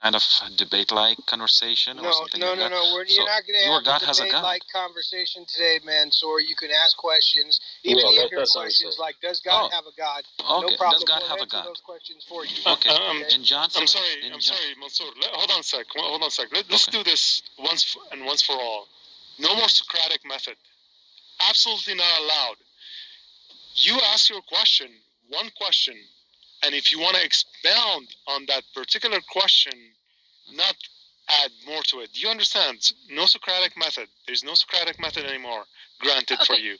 kind of debate-like conversation or something like that? No. You're not going to have a debate-like conversation today, Mansoor. You can ask questions. Even if your questions like, does God have a God? Okay. No problem. Does God we'll have a answer God? those questions for you. Okay. In John, I'm sorry, Mansoor. Hold on a sec. Let's do this once for all. No more Socratic method. Absolutely not allowed. You ask your question, one question, and if you want to expound on that particular question, not add more to it. Do you understand? No Socratic method. There's no Socratic method anymore granted for you.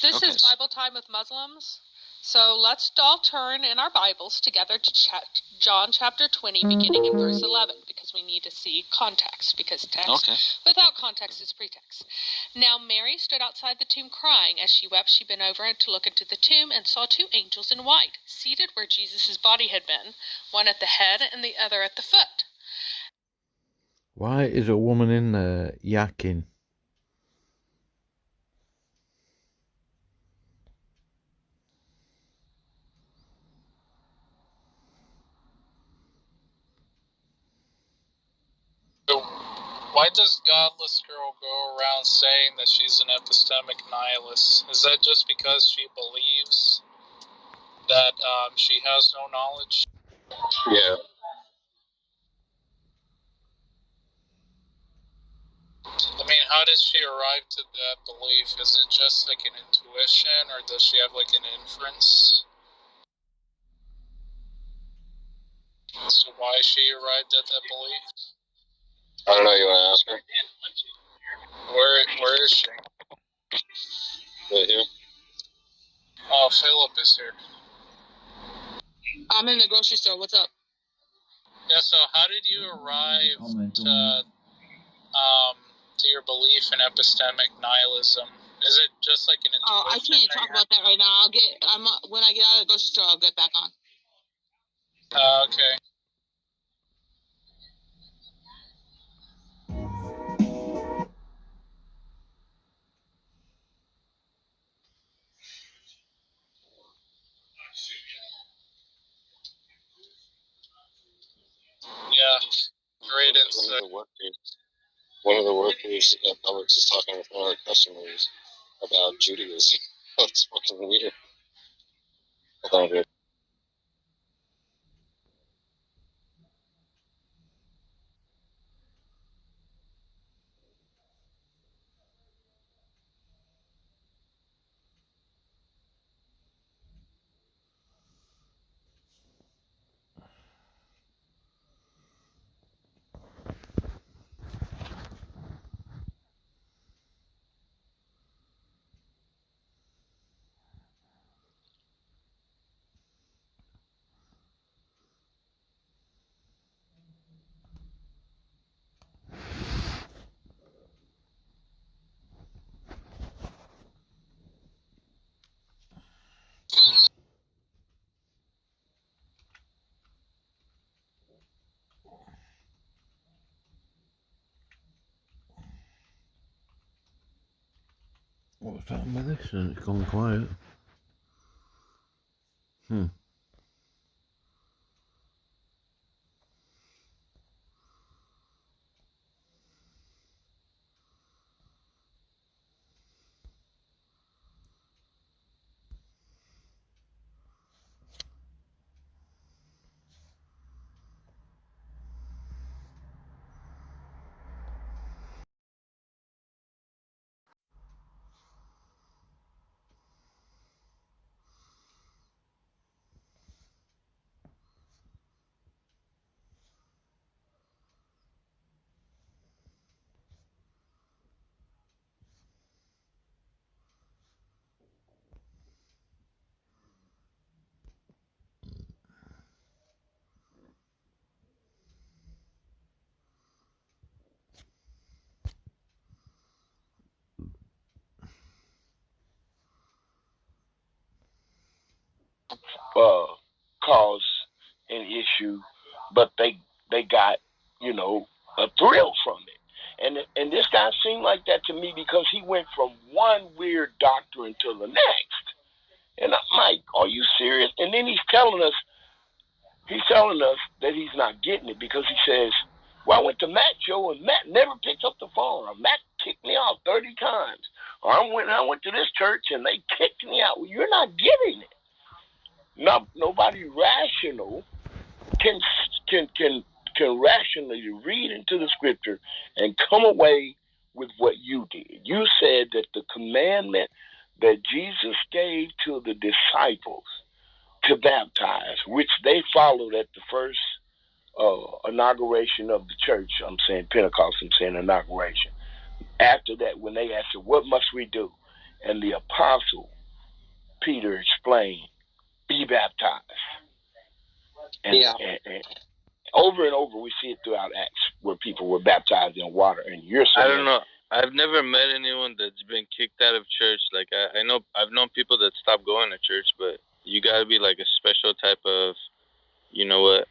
This is Bible Time with Muslims. So let's all turn in our Bibles together to John chapter 20, beginning in verse 11, because we need to see context, because text without context is pretext. Now Mary stood outside the tomb crying. As she wept, she bent over to look into the tomb and saw two angels in white, seated where Jesus' body had been, one at the head and the other at the foot. Why is a woman in there yakking? Why does godless girl go around saying that she's an epistemic nihilist? Is that just because she believes that she has no knowledge? Yeah. I mean, how does she arrive to that belief? Is it just like an intuition, or does she have like an inference as to why she arrived at that belief? I don't know. You want to ask her? Where is she? Right here. Oh, Philip is here. I'm in the grocery store. What's up? Yeah, so how did you arrive to your belief in epistemic nihilism? Is it just like an intuition? Oh, I can't talk about that right now. When I get out of the grocery store, I'll get back on. Okay. Yeah, great insight. One of the workers at Publix is talking with one of our customers about Judaism. Oh, it's fucking weird. Hold on, dude. What's happened with this? It's gone quiet. Cause an issue, but they got, a thrill from it. And this guy seemed like that to me because he went from one weird doctrine to the next. And I'm like, are you serious? And then he's telling us he's telling us that he's not getting it because he says, well, I went to Matt's show and Matt never picked up the phone, or Matt kicked me out 30 times, or I went to this church and they kicked me out. Well, you're not getting it. Nobody rational can rationally read into the scripture and come away with what you did. You said that the commandment that Jesus gave to the disciples to baptize, which they followed at the first inauguration of the church. I'm saying Pentecost, I'm saying inauguration. After that, when they asked, what must we do? And the apostle Peter explained, be baptized. And over and over, we see it throughout Acts where people were baptized in water. And you're saying, I don't know. I've never met anyone that's been kicked out of church. Like I know, I've known people that stopped going to church, but you gotta be like a special type of, you know what?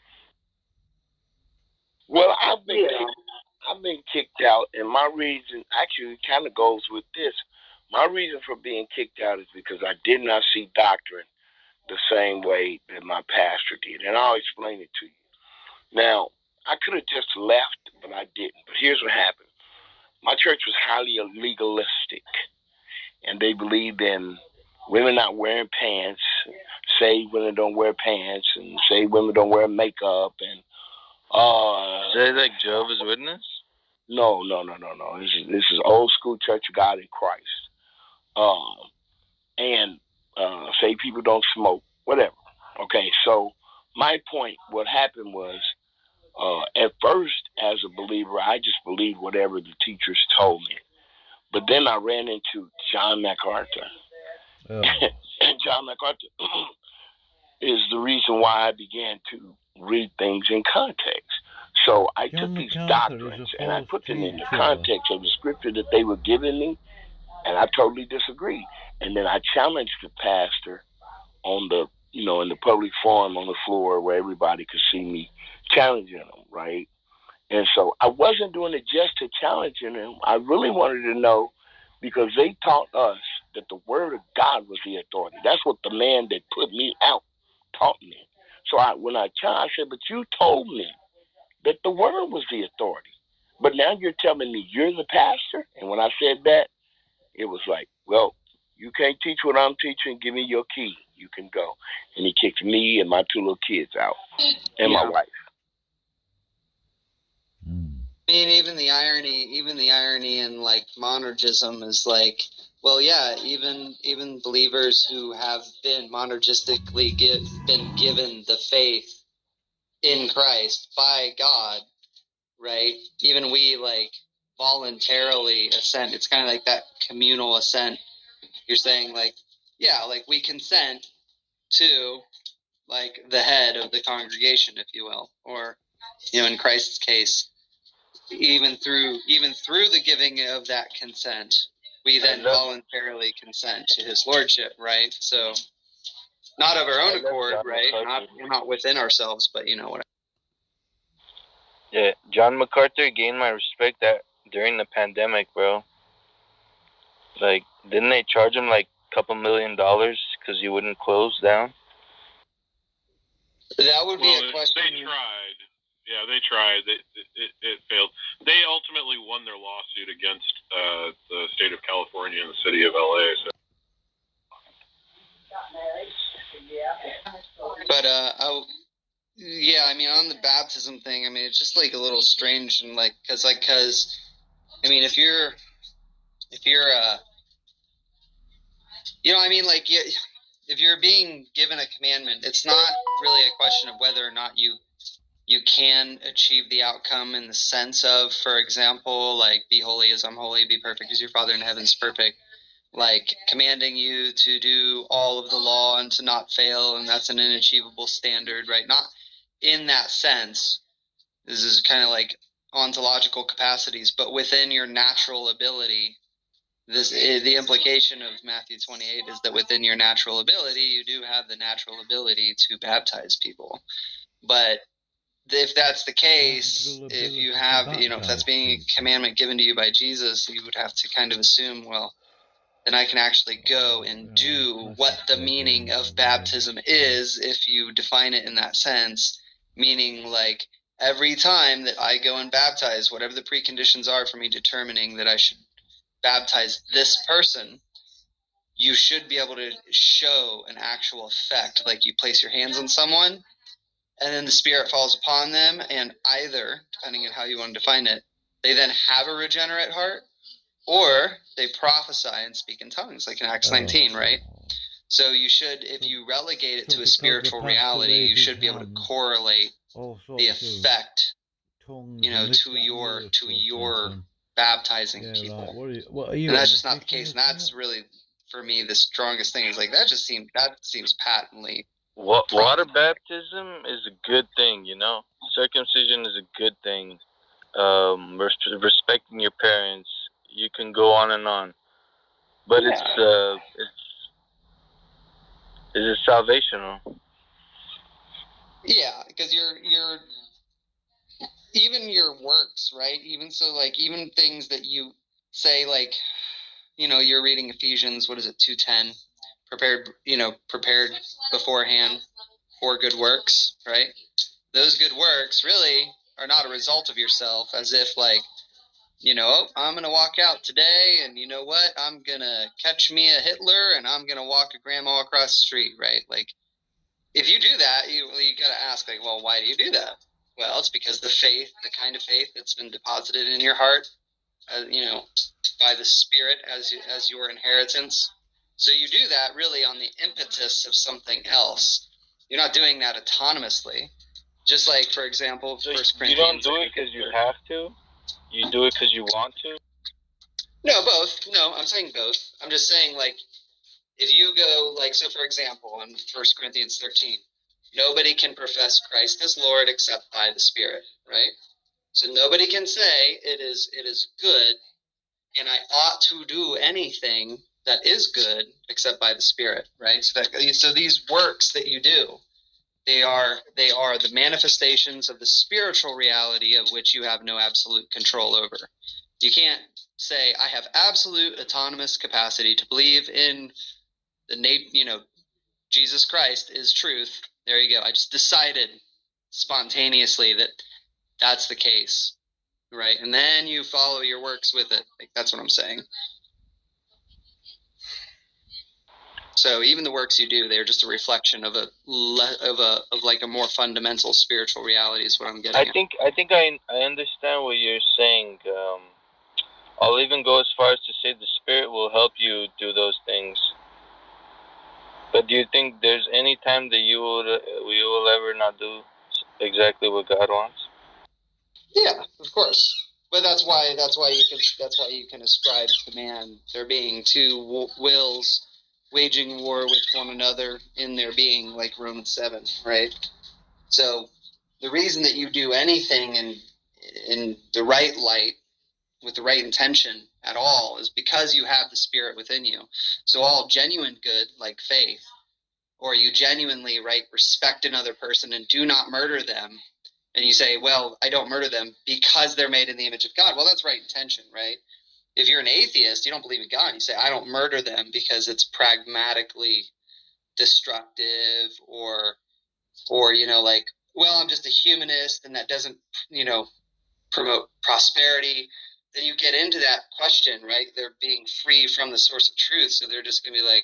Well, I've been kicked out, and my reason actually kind of goes with this. My reason for being kicked out is because I did not see doctrine the same way that my pastor did, and I'll explain it to you. Now, I could have just left, but I didn't. But here's what happened. My church was highly legalistic, and they believed in women not wearing pants, say women don't wear pants, and say women don't wear makeup, and is that like Jehovah's Witness? No. This is old school Church of God in Christ. And say people don't smoke, whatever. Okay, so my point, what happened was, at first, as a believer, I just believed whatever the teachers told me. But then I ran into John MacArthur. Oh. And John MacArthur is the reason why I began to read things in context. So I took these doctrines and I put them in the context of the scripture that they were giving me, and I totally disagreed. And then I challenged the pastor on the, in the public forum on the floor where everybody could see me challenging him, right? And so I wasn't doing it just to challenging him. I really wanted to know, because they taught us that the word of God was the authority. That's what the man that put me out taught me. So when I challenged, I said, but you told me that the word was the authority. But now you're telling me you're the pastor? And when I said that, it was like, well, you can't teach what I'm teaching. Give me your key. You can go. And he kicked me and my 2 little kids out, and my wife. I mean, even the irony in like monergism is like, well, yeah, even believers who have been monergistically been given the faith in Christ by God, right? Even we like voluntarily assent. It's kind of like that communal assent. You're saying like, yeah, like we consent to like the head of the congregation, if you will, or in Christ's case, even through the giving of that consent, we then voluntarily consent to his lordship, right? So not of our own accord, right? Not within ourselves, but what. Yeah, John MacArthur gained my respect during the pandemic, bro. Like, didn't they charge him like a couple $1 million because he wouldn't close down? That would be a question. They tried. Yeah, they tried. It failed. They ultimately won their lawsuit against the state of California and the city of LA. So. But I mean, on the baptism thing, I mean, it's just like a little strange, and like, cause I mean, if you're, I mean, like, if you're being given a commandment, it's not really a question of whether or not you can achieve the outcome in the sense of, for example, like, be holy as I'm holy, be perfect as your Father in heaven is perfect. Like commanding you to do all of the law and to not fail, and that's an unachievable standard, right? Not in that sense. This is kind of like ontological capacities, but within your natural ability. The implication of Matthew 28 is that within your natural ability, you do have the natural ability to baptize people. But if that's the case, if you have, if that's being a commandment given to you by Jesus, you would have to kind of assume, well, then I can actually go and do what the meaning of baptism is if you define it in that sense. meaning like every time that I go and baptize, whatever the preconditions are for me determining that I should baptize this person, you should be able to show an actual effect. Like you place your hands on someone and then the Spirit falls upon them, and either, depending on how you want to define it, they then have a regenerate heart, or they prophesy and speak in tongues, like in Acts 19, right? So you should, if you relegate it to a spiritual reality, you should be able to correlate the effect, to your baptizing people. And that's just not the case. And that's really, for me, the strongest thing is like that seems patently. Water baptism is a good thing, Circumcision is a good thing. Respecting your parents, you can go on and on, but is it salvational? Yeah, because you're even your works, right? Even things that you say, like, you're reading Ephesians, 2:10, prepared beforehand for good works, right? Those good works really are not a result of yourself, as if like, I'm going to walk out today and you know what? I'm going to catch me a Hitler and I'm going to walk a grandma across the street, right? Like, if you do that, you got to ask, like, well, why do you do that? Well, it's because the kind of faith that's been deposited in your heart, by the Spirit as your inheritance. So you do that really on the impetus of something else. You're not doing that autonomously. Just like, for example, so 1 Corinthians. You don't do it because you have to? You do it because you want to? No, both. No, I'm saying both. I'm just saying, like, if you go, like, so for example, in 1 Corinthians 13, nobody can profess Christ as Lord except by the Spirit, right? So nobody can say it is good and I ought to do anything that is good except by the Spirit, right? So these works that you do, they are the manifestations of the spiritual reality of which you have no absolute control over. You can't say, I have absolute autonomous capacity to believe in Jesus Christ is truth. There you go. I just decided spontaneously that that's the case, right? And then you follow your works with it. Like, that's what I'm saying. So even the works you do, they're just a reflection of a more fundamental spiritual reality is what I'm getting at. I think I understand what you're saying. I'll even go as far as to say the Spirit will help you do those things. But do you think there's any time that you will ever not do exactly what God wants? Yeah, of course. But that's why you can ascribe to man there being two wills waging war with one another in their being, like Romans 7, right? So the reason that you do anything in the right light with the right intention at all is because you have the Spirit within you. So all genuine good, like faith, or you genuinely, right, respect another person and do not murder them, and you say, well, I don't murder them because they're made in the image of God. Well, that's right intention, right? If you're an atheist, you don't believe in God, you say, I don't murder them because it's pragmatically destructive, or like, well, I'm just a humanist and that doesn't, promote prosperity. Then you get into that question, right? They're being free from the source of truth, so they're just going to be like,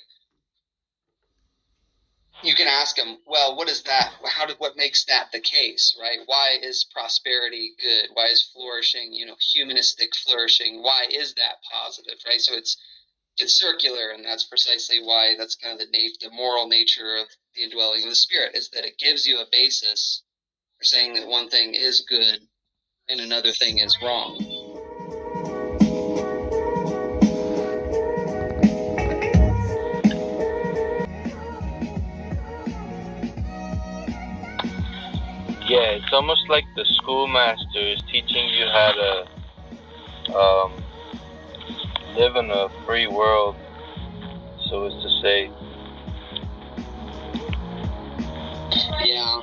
you can ask them, well, what is that? What makes that the case, right? Why is prosperity good? Why is flourishing, humanistic flourishing? Why is that positive, right? So it's circular, and that's precisely why that's kind of the moral nature of the indwelling of the Spirit, is that it gives you a basis for saying that one thing is good and another thing is wrong. Yeah, it's almost like the schoolmaster is teaching you how to live in a free world, so as to say. Yeah,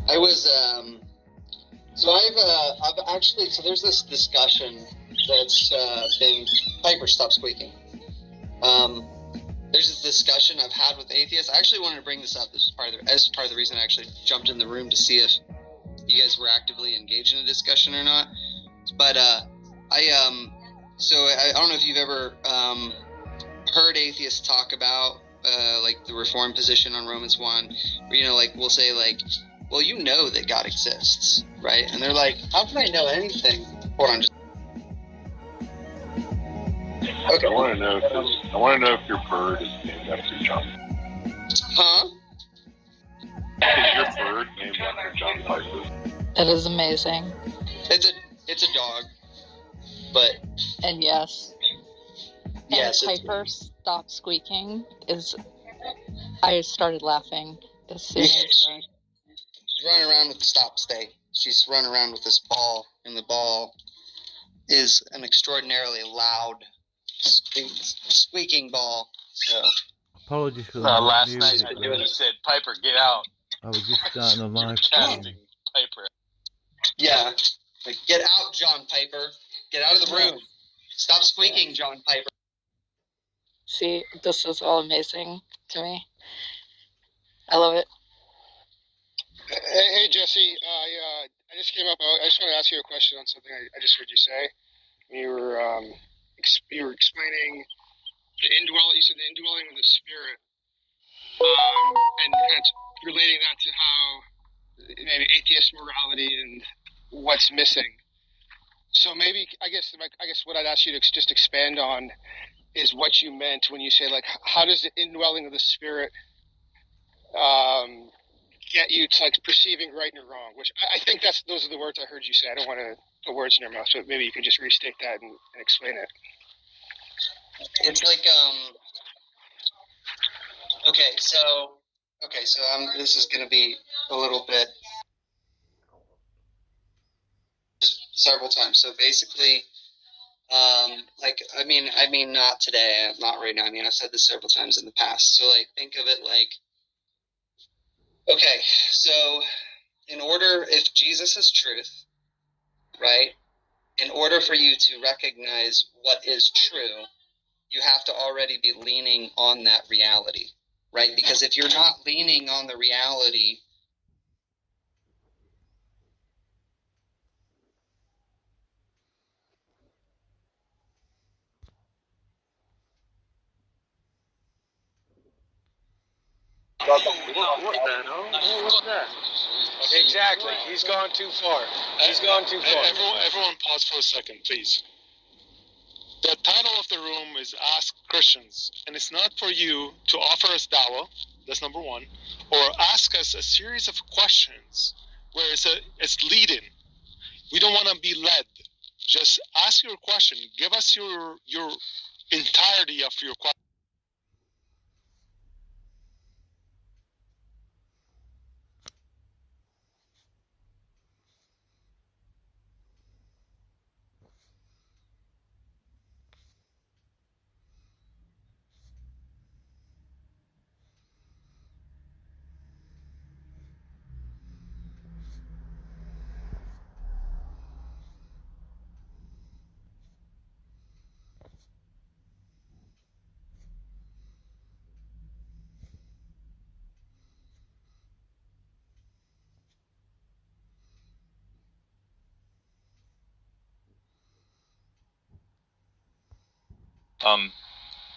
I was. So I've actually. So there's this discussion that's been. Piper, stop squeaking. there's this discussion I've had with atheists. I actually wanted to bring this up. This is part of the reason I actually jumped in the room to see if you guys were actively engaged in a discussion or not. But I don't know if you've ever heard atheists talk about like the Reformed position on Romans 1, where, like, we'll say, like, well, you know that God exists, right? And they're like, how can I know anything? Hold on, just. Okay. I want to know if your bird is named after John. Huh? Is your bird named after John Piper? That is amazing. It's a dog, but. And yes. Yes. And Piper stopped squeaking. I started laughing as soon as. She's running around with the stop stay. She's running around with this ball, and the ball is an extraordinarily loud squeaking ball. So. Apologies for that. Last Night I knew it said, Piper, get out. I was just starting a live stream. Piper. Yeah. Like, get out, John Piper. Get out of the room. Stop squeaking, John Piper. See, this is all amazing to me. I love it. Hey Jesse, I just came up. I just want to ask you a question on something I just heard you say. You were explaining the indwelling. You said the indwelling of the Spirit, and kind of relating that to how maybe atheist morality and what's missing. So maybe I guess what I'd ask you to just expand on is what you meant when you say, like, how does the indwelling of the Spirit get you to, like, perceiving right and wrong? Which I think those are the words I heard you say. I don't want to put words in your mouth, so maybe you could just restate that and explain it. It's like this is gonna be a little bit just several times. So basically, I mean not today, not right now. I mean, I've said this several times in the past. So, like, think of it like, okay, so if Jesus is truth, right? In order for you to recognize what is true, you have to already be leaning on that reality, right? Because if you're not leaning on the reality, Exactly. He's gone too far. Everyone pause for a second, please. The title of the room is Ask Christians, and it's not for you to offer us dawah, that's number one, or ask us a series of questions where it's leading. We don't want to be led. Just ask your question. Give us your entirety of your question.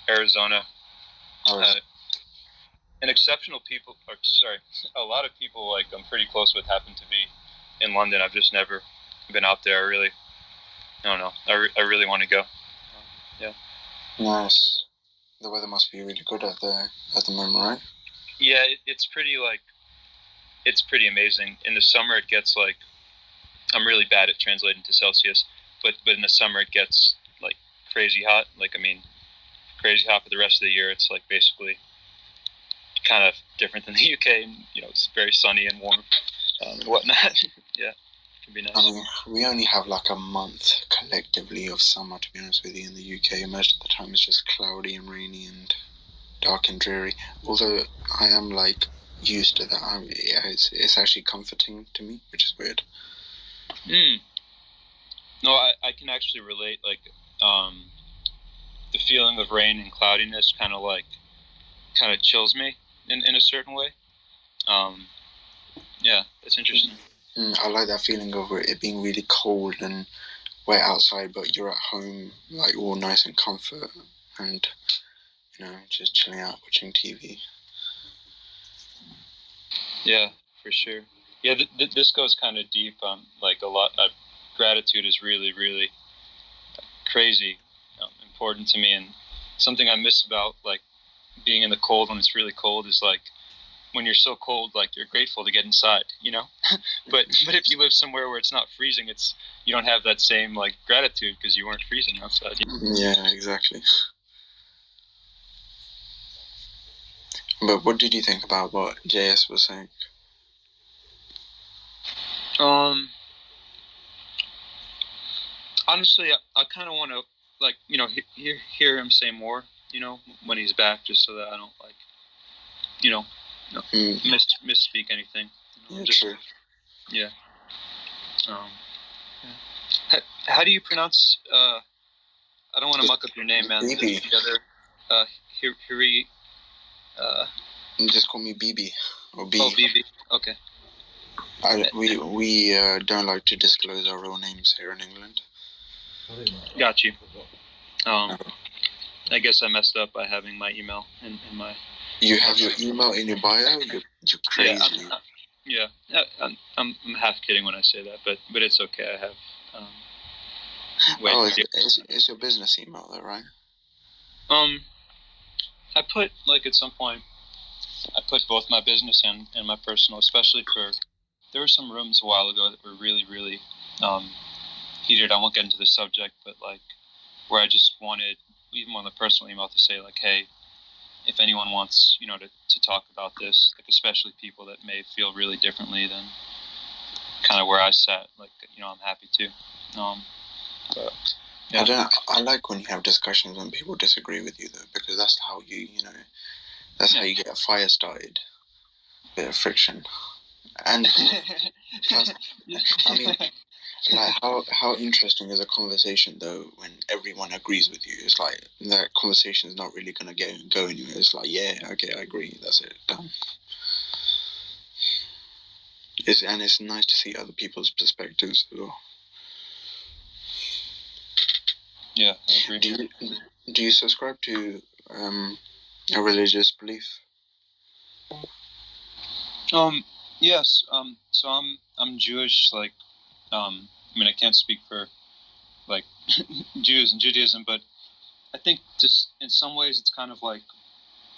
Arizona. A lot of people, like, I'm pretty close with happen to be in London. I've just never been out there. I don't know. I really want to go. Yeah. Nice. The weather must be really good out there at the moment, right? Yeah, it's pretty amazing. In the summer, it gets, like, I'm really bad at translating to Celsius, but in the summer it gets, like, crazy hot. Like, I mean, crazy hot, but the rest of the year it's, like, basically kind of different than the UK. And, it's very sunny and warm and whatnot. Yeah, it can be nice. I mean, we only have like a month collectively of summer, to be honest with you, in the UK. Most of the time it's just cloudy and rainy and dark and dreary. Although I am, like, used to that. It's actually comforting to me, which is weird. No, I can actually relate, like, the feeling of rain and cloudiness, kind of like kind of chills me in a certain way. Yeah, that's interesting. I like that feeling of it being really cold and wet outside, but you're at home, like all nice and comfort, and just chilling out watching TV. Yeah, for sure. Yeah, this goes kind of deep. Like a lot. Gratitude is really, really crazy important to me, and something I miss about like being in the cold when it's really cold is like when you're so cold, like you're grateful to get inside, but if you live somewhere where it's not freezing, you don't have that same like gratitude because you weren't freezing outside. Yeah, exactly. But what did you think about what JS was saying? Honestly, I kind of want to like hear him say more, when he's back, just so that I don't like misspeak anything. Yeah, true. Yeah. How do you pronounce? I don't want to muck up your name, man. BB. The other, Hiri. Just call me BB or B. Oh, BB. Okay. We don't like to disclose our real names here in England. Got you. I guess I messed up by having my email in my. You have your email in your bio? You're crazy. Yeah, I'm half kidding when I say that, but it's okay. I have. It's your business email, though, right? I put at some point, I put both my business and my personal, especially for. There were some rooms a while ago that were really, really heated. I won't get into the subject, but like where I just wanted, even on the personal email, to say like, hey, if anyone wants, to talk about this, like especially people that may feel really differently than kind of where I sat, like I'm happy to. But yeah. I like when you have discussions when people disagree with you though, because that's how that's how you get a fire started, a bit of friction. And I mean, like how interesting is a conversation though when everyone agrees with you? It's like that conversation is not really gonna go anywhere. It's like, yeah, okay, I agree. That's it, done. It's nice to see other people's perspectives as well. Yeah, I agree. Do you subscribe to a religious belief? Yes. So I'm Jewish. Like, I mean, I can't speak for like Jews and Judaism, but I think just in some ways it's kind of like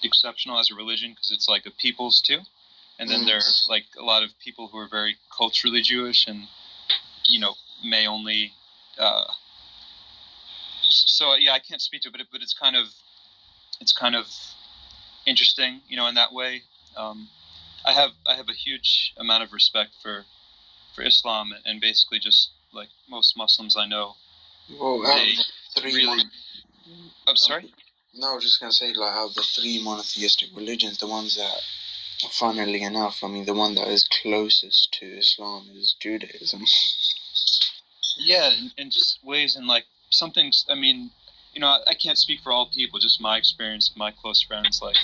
exceptional as a religion because it's like a people's too, and then there are like a lot of people who are very culturally Jewish and may only. So yeah, I can't speak to it, but it's kind of interesting, in that way. I have a huge amount of respect for Islam and basically just like most Muslims I know. Well, I'm sorry? No, I was just gonna say like out of the three monotheistic religions, the ones that, funnily enough, I mean, the one that is closest to Islam is Judaism. Yeah, in just ways and like some things. I mean, I can't speak for all people. Just my experience, my close friends like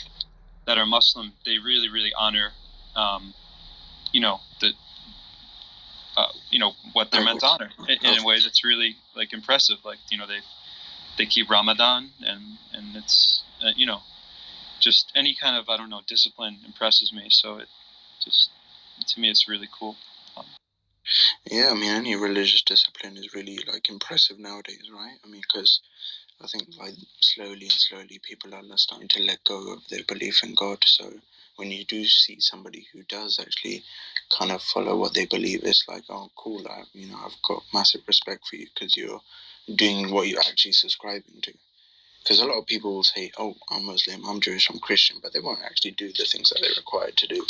that are Muslim, they really, really honor. What they're meant to honor in a way that's really like impressive. Like they keep Ramadan and it's just any kind of discipline impresses me. So it just to me it's really cool. Yeah, I mean any religious discipline is really like impressive nowadays, right? I mean because I think like slowly people are starting to let go of their belief in God. So when you do see somebody who does actually kind of follow what they believe, it's like, oh, cool. I've got massive respect for you because you're doing what you're actually subscribing to. Because a lot of people will say, oh, I'm Muslim, I'm Jewish, I'm Christian, but they won't actually do the things that they're required to do.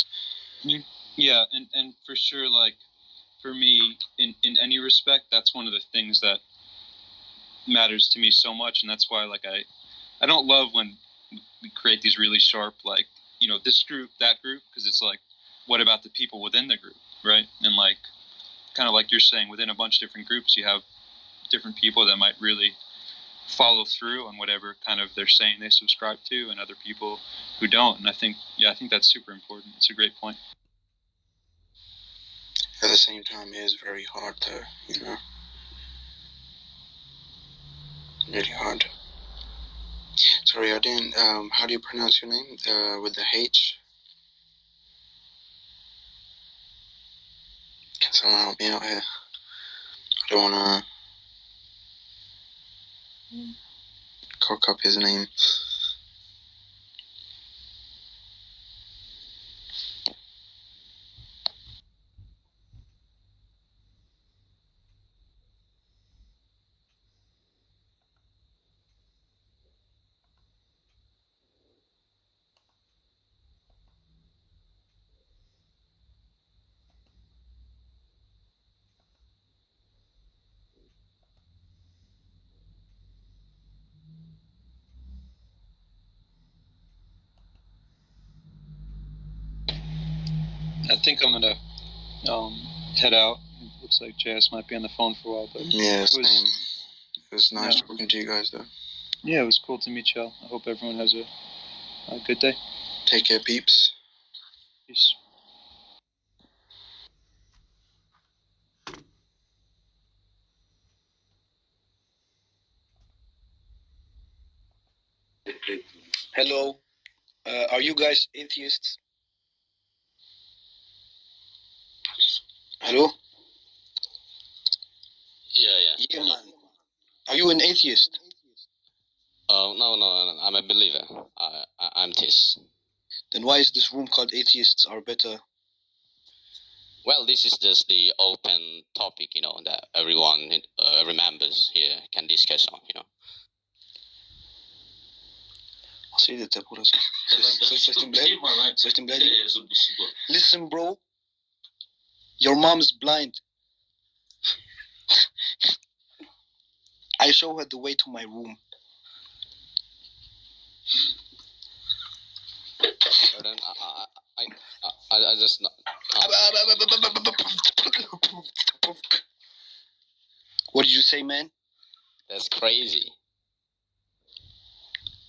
Yeah, and for sure, like, for me, in any respect, that's one of the things that matters to me so much, and that's why, like, I don't love when we create these really sharp, like, this group, that group, because it's like, what about the people within the group, right? And like, kind of like you're saying, within a bunch of different groups, you have different people that might really follow through on whatever kind of they're saying they subscribe to, and other people who don't. And I think that's super important. It's a great point. At the same time, it is very hard though, you know. Really hard. Sorry, I didn't. How do you pronounce your name? With the H? Can someone help me out here? I don't wanna cock up his name. I think I'm gonna head out. It looks like JS might be on the phone for a while, but Yeah, same. It was nice talking to you guys though. Yeah, it was cool to meet y'all. I hope everyone has a good day. Take care, peeps. Peace. Hello, are you guys atheists? Hello? Yeah. Yeah, man. Are you an atheist? No, I'm a believer. I'm this. Then why is this room called Atheists Are Better? Well, this is just the open topic, you know, that everyone remembers here can discuss on, you know. Listen, bro. Your mom's blind. I show her the way to my room. Then I just not. What did you say, man? That's crazy.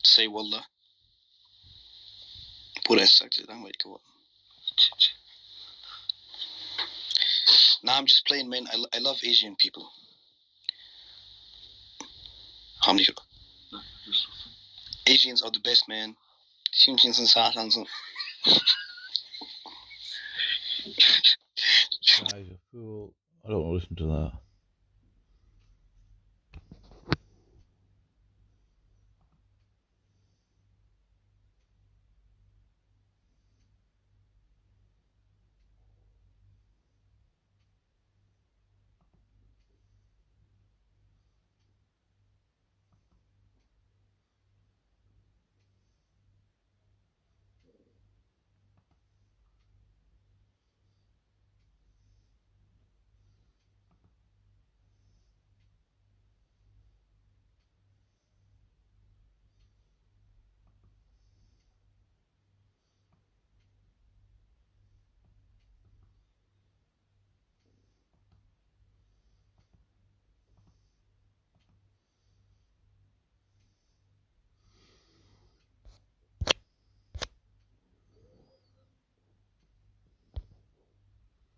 Say wallah. Buraya saklı lan belki o. Nah, I'm just playing, man. I love Asian people. How many? Asians are the best, man. Guy's a fool. I don't want to listen to that.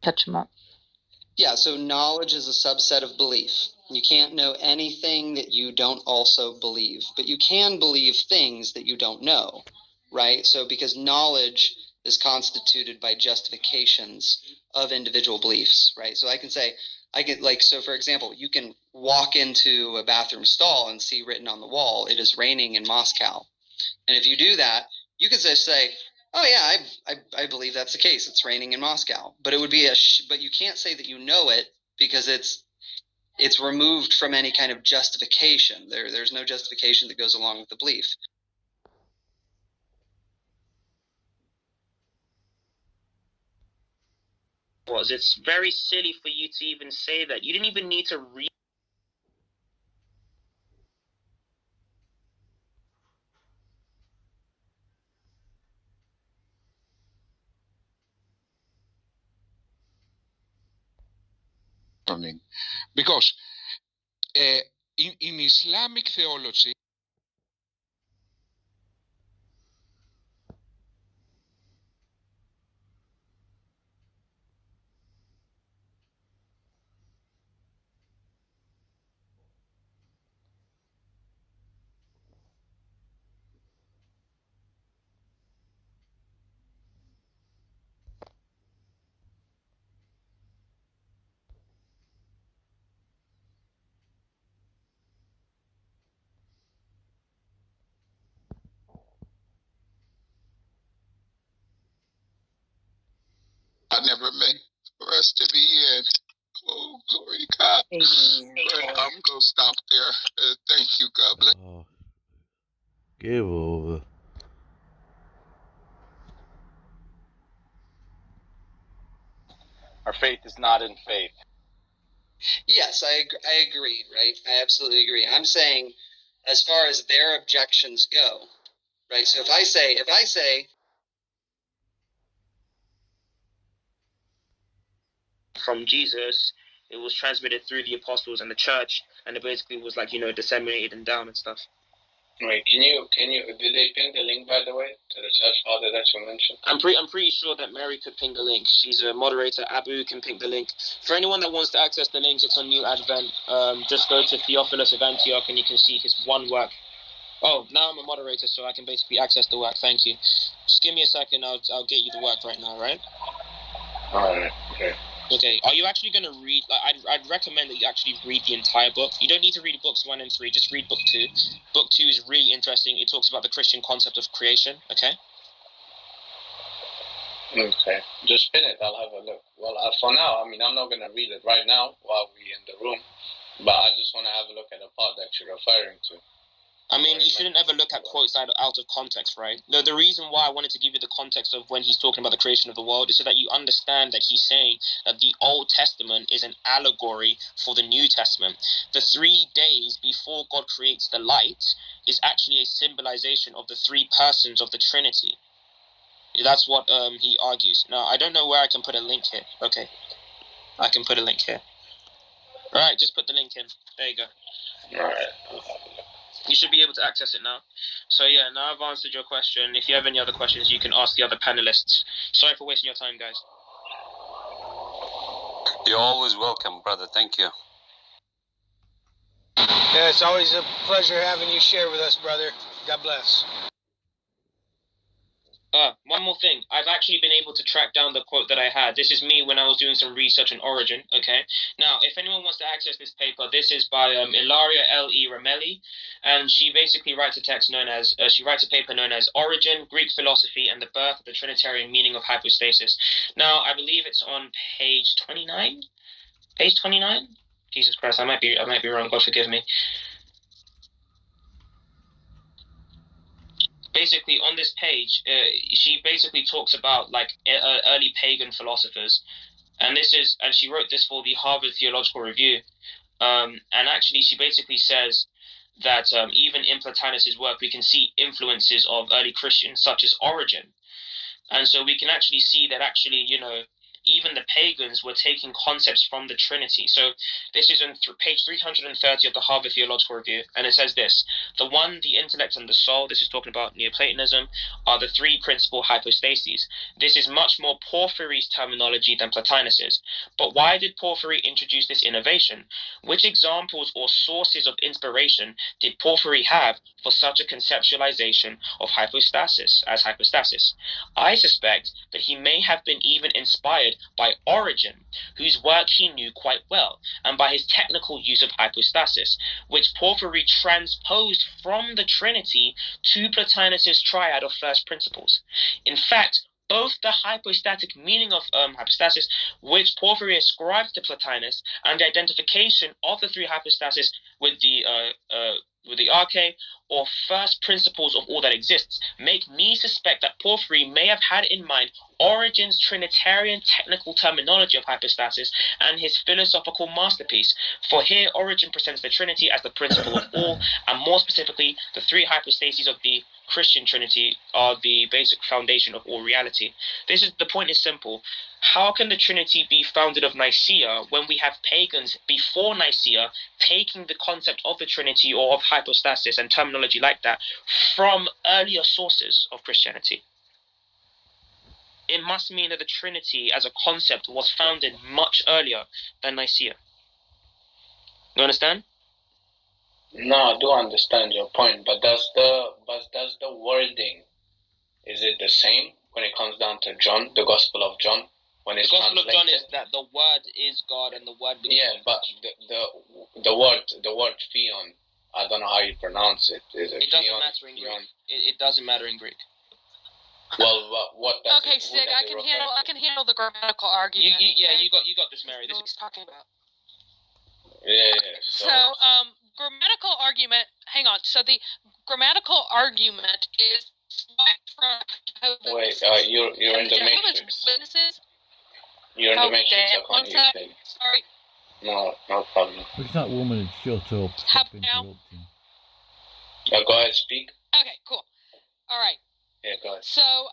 Catch him up. Yeah, so knowledge is a subset of belief. You can't know anything that you don't also believe, but you can believe things that you don't know, right? So because knowledge is constituted by justifications of individual beliefs, right? So I can say, so for example, you can walk into a bathroom stall and see written on the wall, "It is raining in Moscow." And if you do that, you could just say, "Oh yeah, I believe that's the case. It's raining in Moscow." But it would be but you can't say that you know it because it's removed from any kind of justification. There's no justification that goes along with the belief. It's very silly for you to even say that. You didn't even need to read. Because in Islamic theology, I never meant for us to be in. Oh, glory to God. But I'm going to stop there. Thank you. God bless. Oh, give over. Our faith is not in faith. Yes, I agree, right? I absolutely agree. I'm saying, as far as their objections go, right? So if I say, from Jesus, it was transmitted through the apostles and the church, and it basically was like, disseminated and down and stuff. Wait, can you, did they pin the link, by the way, to the church father that you mentioned? I'm pretty sure that Mary could ping the link. She's a moderator. Abu can ping the link. For anyone that wants to access the link, it's on New Advent. Just go to Theophilus of Antioch and you can see his one work. Oh, now I'm a moderator, so I can basically access the work. Thank you. Just give me a second. I'll get you the work right now, right? All right. Okay. Okay, are you actually going to read, I'd recommend that you actually read the entire book. You don't need to read books 1 and 3, just read book 2. Book 2 is really interesting. It talks about the Christian concept of creation, okay? Okay, just pin it, I'll have a look. Well, for now, I'm not going to read it right now while we're in the room, but I just want to have a look at the part that you're referring to. You shouldn't ever look at quotes out of context, right? The reason why I wanted to give you the context of when he's talking about the creation of the world is so that you understand that he's saying that the Old Testament is an allegory for the New Testament. The 3 days before God creates the light is actually a symbolization of the 3 persons of the Trinity. That's what he argues. Now, I don't know where I can put a link here. Okay, I can put a link here. All right, just put the link in. There you go. All right. You should be able to access it now. So yeah, now I've answered your question. If you have any other questions, you can ask the other panelists. Sorry for wasting your time, guys. You're always welcome, brother. Thank you. Yeah, it's always a pleasure having you share with us, brother. God bless. One more thing. I've actually been able to track down the quote that I had. This is me when I was doing some research on Origin, okay? Now, if anyone wants to access this paper, this is by Ilaria L.E. Ramelli, and she basically writes a text known as, she writes a paper known as Origin, Greek Philosophy, and the Birth of the Trinitarian Meaning of Hypostasis. Now, I believe it's on page 29? Page 29? Jesus Christ, I might be wrong, God forgive me. Basically, on this page, she basically talks about early pagan philosophers, and she wrote this for the Harvard Theological Review, and actually she basically says that even in Plotinus's work we can see influences of early Christians such as Origen, and so we can actually see that even the pagans were taking concepts from the Trinity. So this is on page 330 of the Harvard Theological Review, and it says this: the one, the intellect, and the soul, this is talking about Neoplatonism, are the 3 principal hypostases. This is much more Porphyry's terminology than Plotinus's. But why did Porphyry introduce this innovation? Which examples or sources of inspiration did Porphyry have for such a conceptualization of hypostasis? I suspect that he may have been even inspired by Origen, whose work he knew quite well, and by his technical use of hypostasis, which Porphyry transposed from the Trinity to Plotinus's triad of first principles. In fact, both the hypostatic meaning of hypostasis, which Porphyry ascribed to Plotinus, and the identification of the 3 hypostases with the arche, or first principles of all that exists, make me suspect that Porphyry may have had in mind Origen's Trinitarian technical terminology of hypostasis and his philosophical masterpiece. For here, Origen presents the Trinity as the principle of all, and more specifically, the 3 hypostases of the Christian Trinity are the basic foundation of all reality. The point is simple. How can the Trinity be founded of Nicaea when we have pagans before Nicaea taking the concept of the Trinity or of hypostasis and terminology like that from earlier sources of Christianity? It must mean that the Trinity as a concept was founded much earlier than Nicaea. You understand? No, I do understand your point, but does the wording, is it the same when it comes down to John, the Gospel of John, when it's translated? The Gospel of John is that the Word is God and the Word became Yeah, but the word theon, I don't know how you pronounce it. Is it? It doesn't matter in Greek. It doesn't matter in Greek. Well, what does Okay, it, Sig, I can handle the grammatical argument. You got this, Mary. This is talking about. Yeah. So, grammatical argument. Hang on. So the grammatical argument is from Jehovah's Wait, you're in the Matrix. Witnesses. You're in the Matrix. I can't hear you. Sorry. No problem. Wish that woman would shut up. Stop interrupting. Go ahead, speak. Okay, cool. All right. Yeah, go ahead. So,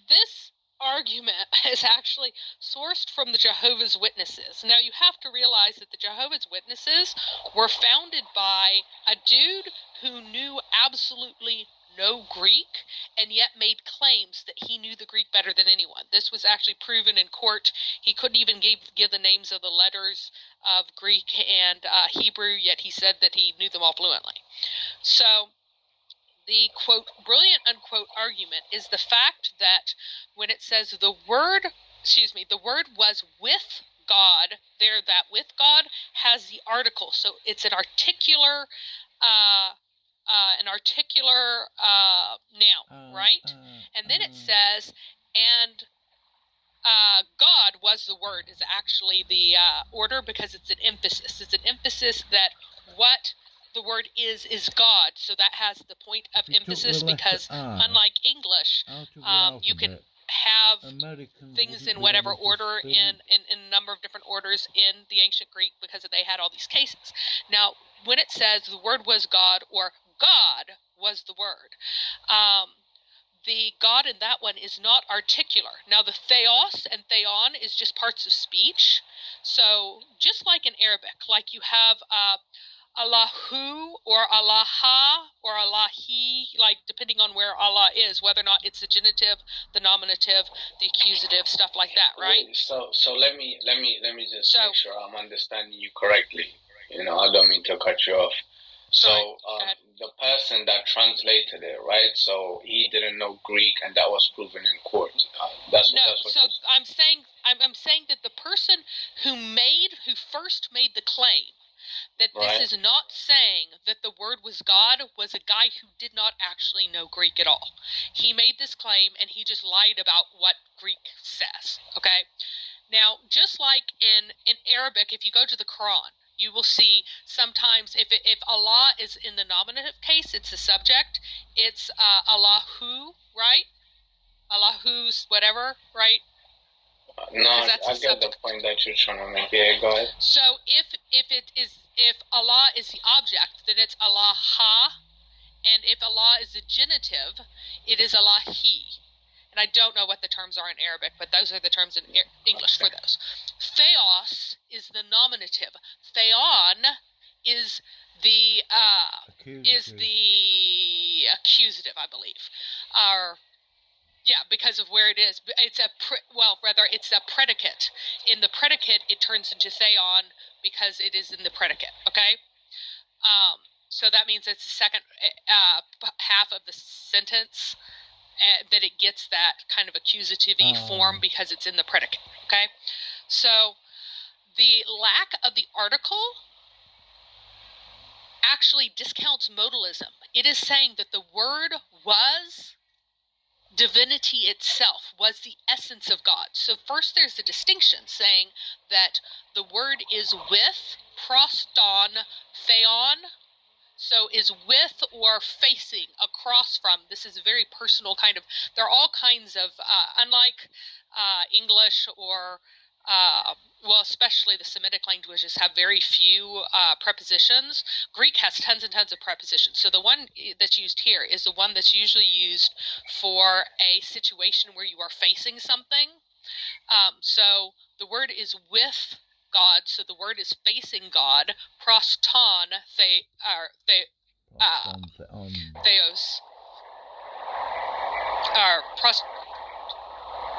this argument is actually sourced from the Jehovah's Witnesses. Now, you have to realize that the Jehovah's Witnesses were founded by a dude who knew absolutely no Greek and yet made claims that he knew the Greek better than anyone. This was actually proven in court. He couldn't even give the names of the letters of Greek and Hebrew, yet he said that he knew them all fluently. So, the, quote, brilliant, unquote, argument is the fact that when it says the word was with God, there, that with God has the article. So it's an articular noun, right? And then it says, and God was the word is actually the order because it's an emphasis. It's an emphasis that what the word is God, so that has the point of emphasis because unlike English, you can have things in whatever order in a number of different orders in the ancient Greek because they had all these cases. Now, when it says the word was God or God was the word, the God in that one is not articular. Now, the theos and theon is just parts of speech. So just like in Arabic, like you have Allahu or Allaha or Allahi, like depending on where Allah is, whether or not it's the genitive, the nominative, the accusative, stuff like that, right? Wait, so let me just make sure I'm understanding you correctly. I don't mean to cut you off. So the person that translated it, right? So he didn't know Greek, and that was proven in court. I'm saying that the person who first made the claim that this is not saying that the word was God was a guy who did not actually know Greek at all. He made this claim and he just lied about what Greek says, okay? Now, just like in Arabic, if you go to the Quran, you will see sometimes if Allah is in the nominative case, it's the subject. It's Allahu, right? Allahus, whatever, right? No, I get the point that you're trying to make. Yeah, go ahead. So if Allah is the object, then it's Allah-ha, and if Allah is the genitive, it is Allah-he. And I don't know what the terms are in Arabic, but those are the terms in English for those. Theos is the nominative. Theon is the accusative, I believe. Yeah, because of where it is. It's it's a predicate. In the predicate, it turns into theon because it is in the predicate, okay? So that means it's the second half of the sentence that it gets that kind of accusative-y form because it's in the predicate, okay? So the lack of the article actually discounts modalism. It is saying that the word was divinity itself, was the essence of God. So first there's the distinction saying that the word is with, proston, theon, so is with or facing, across from. This is a very personal kind of, there are all kinds of, unlike English or well, especially the Semitic languages have very few prepositions. Greek has tons and tons of prepositions. So the one that's used here is the one that's usually used for a situation where you are facing something. So the word is with God, so the word is facing God. Proston, theos.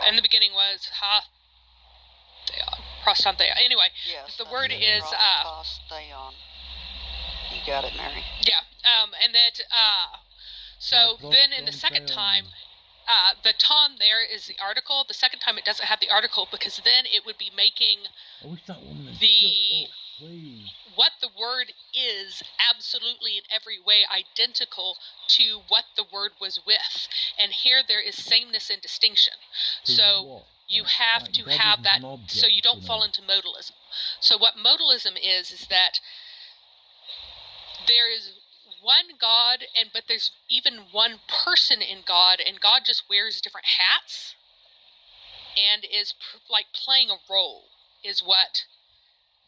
In the beginning was proston theon. Anyway, yes, the word is prostheon. You got it, Mary. Yeah, and that so then in the second time, the ton there is the article. The second time it doesn't have the article because then it would be making what the word is absolutely in every way identical to what the word was with. And here there is sameness and distinction. So you have to have that so you don't fall into modalism. So what modalism is that there is one God, but there's even one person in God, and God just wears different hats and is like playing a role, is what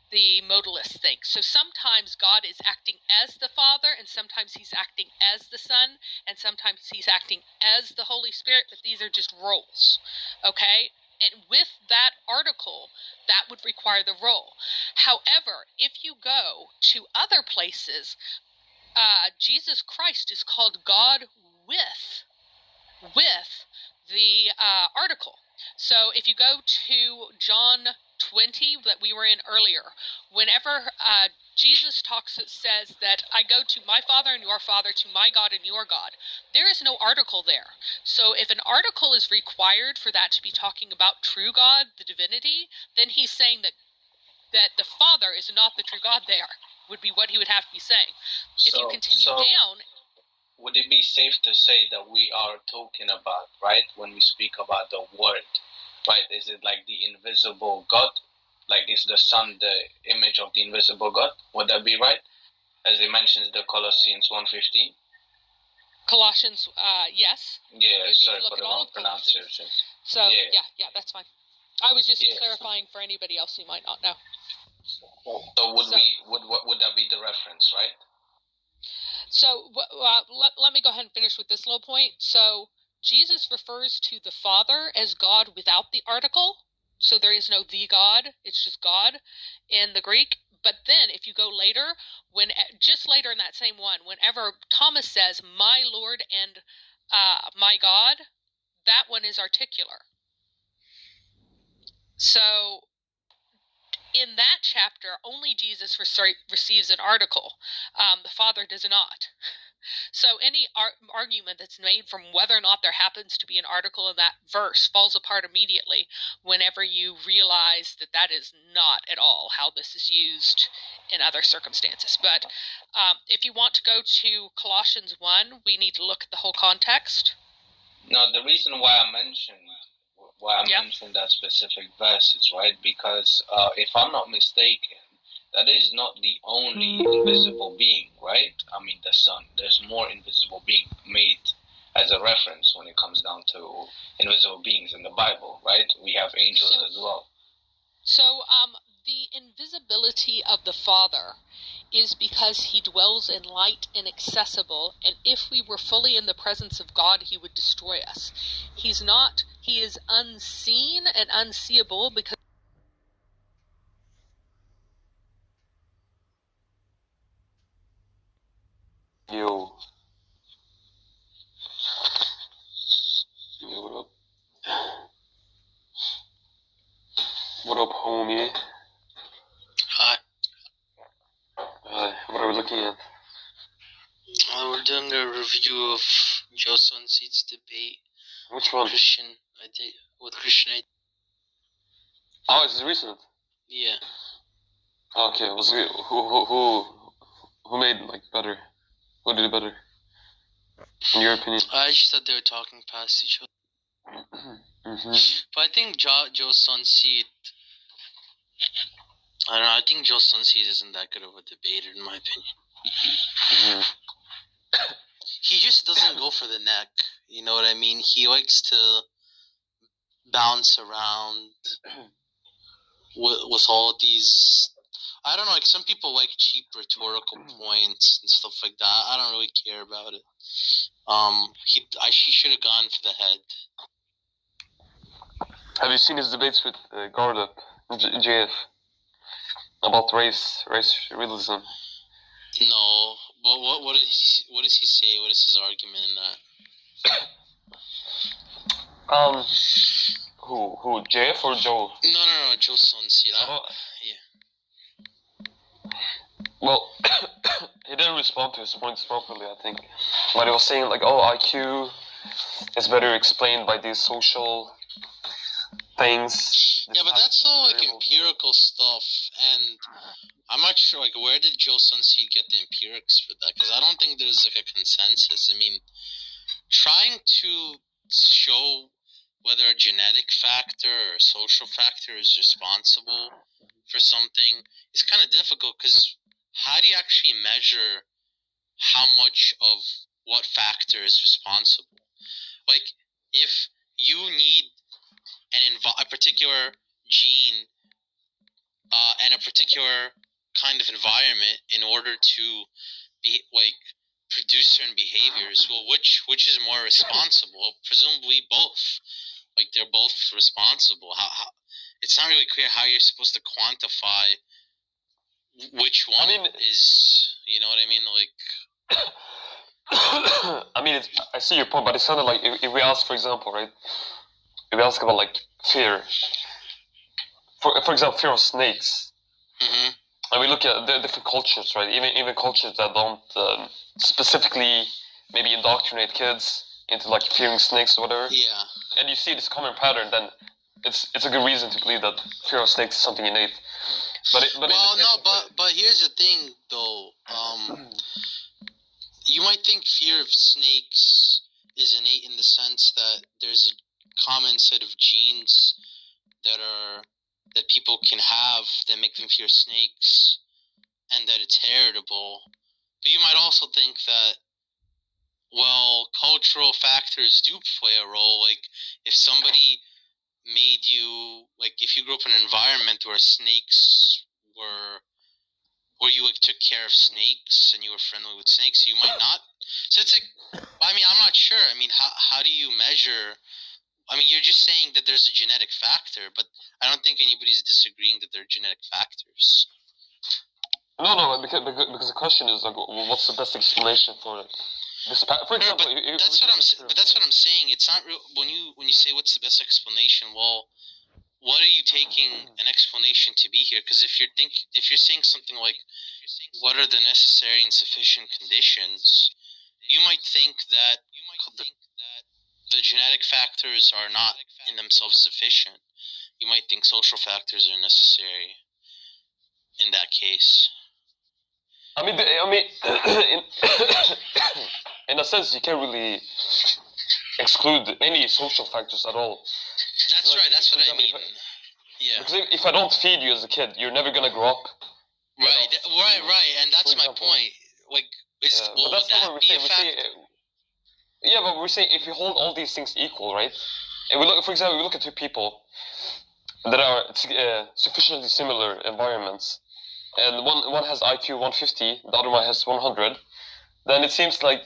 the modalists think. So sometimes God is acting as the Father, and sometimes he's acting as the Son, and sometimes he's acting as the Holy Spirit, but these are just roles, okay? And with that article, that would require the role. However, if you go to other places, Jesus Christ is called God with the article. So if you go to John 20 that we were in earlier, whenever Jesus talks, it says that I go to my Father and your Father, to my God and your God. There is no article there. So if an article is required for that to be talking about true God, the divinity, then he's saying that the Father is not the true God there, would be what he would have to be saying. If you continue down... Would it be safe to say that we are talking about, right, when we speak about the Word, right, is it like the invisible God? Like, is the Son the image of the invisible God? Would that be right? As it mentions the Colossians 1:15? Colossians, yes. Yeah, sorry for the wrong pronunciation. So, yeah, that's fine. I was just clarifying for anybody else who might not know. So would that be the reference, right? So let me go ahead and finish with this little point. So Jesus refers to the Father as God without the article. So there is no the God. It's just God in the Greek. But then if you go later, just later in that same one, whenever Thomas says, my Lord and my God, that one is articular. So in that chapter, only Jesus receives an article. The Father does not. So any argument that's made from whether or not there happens to be an article in that verse falls apart immediately whenever you realize that that is not at all how this is used in other circumstances. But if you want to go to Colossians 1, we need to look at the whole context. No, the reason why I mentioned that specific verse is, right, because if I'm not mistaken, that is not the only invisible being, right? I mean, the Son. There's more invisible being made as a reference when it comes down to invisible beings in the Bible, right? We have angels as well. So, the invisibility of the Father is because he dwells in light inaccessible, and if we were fully in the presence of God, he would destroy us. He's not. He is unseen and unseeable because Yo, what up? What up, homie? Hi. What are we looking at? We're doing a review of Joe Sunseed's debate. Which one? With Christian ID. Oh, is this recent? Yeah. Okay, who made like better? Who did it better? In your opinion? I just thought they were talking past each other. But I think Joe Sunseed. I don't know. I think Joe Sunseed isn't that good of a debater, in my opinion. He just doesn't go for the neck. You know what I mean? He likes to bounce around. with all these. I don't know, like some people like cheap rhetorical points and stuff like that. I don't really care about it. He should have gone for the head. Have you seen his debates with Gardup, JF, about race realism? No, but what does he say? What is his argument in that? Who JF or Joe? No, Joe Sonsi. Yeah. Well, he didn't respond to his points properly, I think. But he was saying like, oh, IQ is better explained by these social things. Yeah, but that's all like empirical stuff, and I'm not sure like where did Joe Sunseed get the empirics for that? Because I don't think there's like a consensus. I mean, trying to show whether a genetic factor or a social factor is responsible for something is kind of difficult, because how do you actually measure how much of what factor is responsible? Like, if you need a particular gene and a particular kind of environment in order to be like produce certain behaviors, well, which is more responsible? Presumably both. Like, they're both responsible. How it's not really clear how you're supposed to quantify which one is. You know what I mean? Like, I mean, I see your point, but it sounded like if we ask, for example, right? If we ask about like fear, for example, fear of snakes, and we look at the different cultures, right? Even cultures that don't specifically maybe indoctrinate kids into like fearing snakes or whatever. Yeah. And you see this common pattern, then it's a good reason to believe that fear of snakes is something innate. But here's the thing, though. You might think fear of snakes is innate in the sense that there's a common set of genes that people can have that make them fear snakes, and that it's heritable. But you might also think that, well, cultural factors do play a role. Like, if somebody made you, like, if you grew up in an environment where snakes were, or you like took care of snakes and you were friendly with snakes, you might not. So it's like, I mean, I'm not sure. I mean, how do you measure? I mean, you're just saying that there's a genetic factor, but I don't think anybody's disagreeing that there are genetic factors. No, because the question is like, what's the best explanation for it? For example, that's what I'm saying. It's not real when you say what's the best explanation. Well, what are you taking an explanation to be here? Because if you're saying something like, what are the necessary and sufficient conditions, you might think that the genetic factors are not in themselves sufficient. You might think social factors are necessary in that case. I mean, in a sense, you can't really exclude any social factors at all. That's right. That's what I mean. Yeah. Because if I don't feed you as a kid, you're never gonna grow up. Right, and that's my point. Like, would that be a factor? Yeah, but we're saying if you hold all these things equal, right? And we look, for example, we look at two people that are sufficiently similar environments, and one has IQ 150, the other one has 100. Then it seems like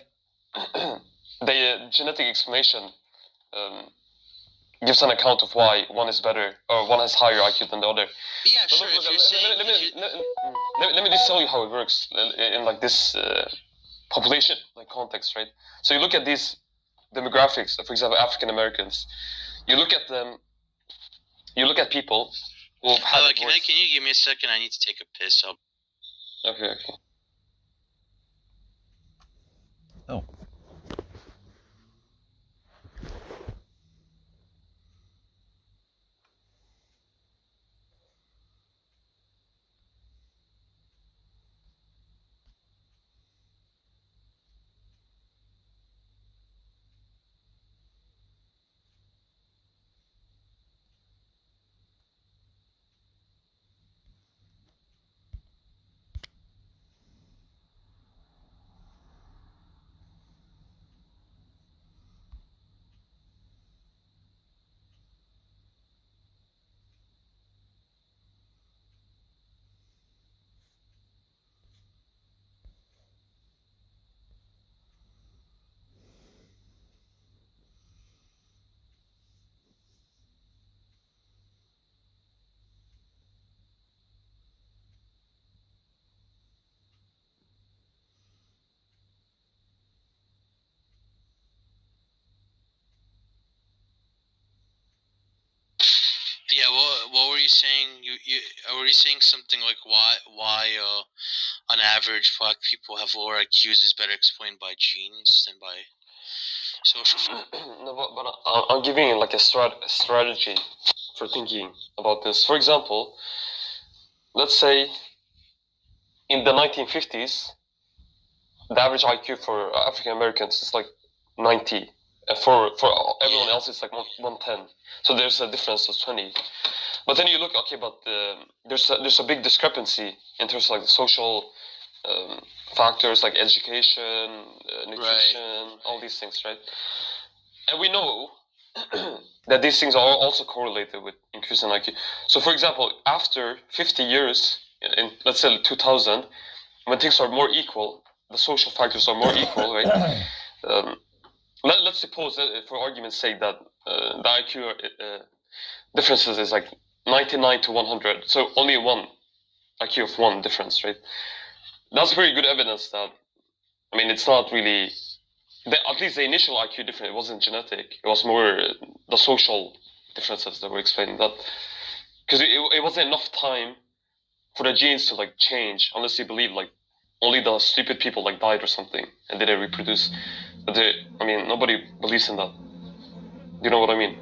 the genetic explanation gives an account of why one is better or one has higher IQ than the other. Yeah, sure. Let me just tell you how it works in like this population like context, right? So you look at these demographics, for example, African Americans. You look at them. You look at people who have had can you give me a second? I need to take a piss. Okay. Oh. saying were you saying something like why on average black people have lower IQs is better explained by genes than by social? No, but I'm giving you like a strategy for thinking about this. For example, let's say in the 1950s, the average IQ for African Americans is like 90. For everyone else, it's like 110. So there's a difference of 20. But then you look, okay, but there's a big discrepancy in terms of like the social factors like education, nutrition, all these things, right? And we know that these things are also correlated with increase in IQ. So, for example, after 50 years, in let's say 2000, when things are more equal, the social factors are more equal, right? Let's suppose that, for argument's sake, that the IQ differences is like 99 to 100, so only one IQ of 1 difference, right? That's very good evidence that, I mean, it's not really, at least the initial IQ difference, it wasn't genetic, it was more the social differences that were explaining that. Because it wasn't enough time for the genes to like change, unless you believe like only the stupid people like died or something and didn't reproduce. But I mean, nobody believes in that. You know what I mean?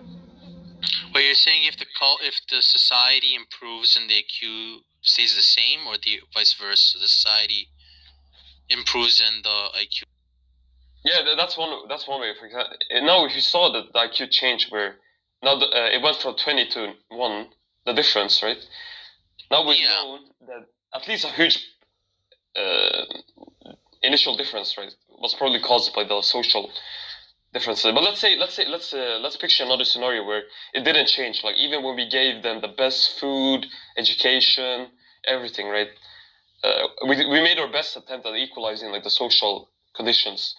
Well, you're saying if the society improves and the IQ stays the same, or the vice versa, the society improves and the IQ. Yeah, that's one way. For example, now if you saw that the IQ change, where now it went from 20 to 1, the difference, right? Now we know that at least a huge initial difference, right, was probably caused by the social differences. But let's picture another scenario where it didn't change. Like even when we gave them the best food, education, everything, right? We made our best attempt at equalizing like the social conditions.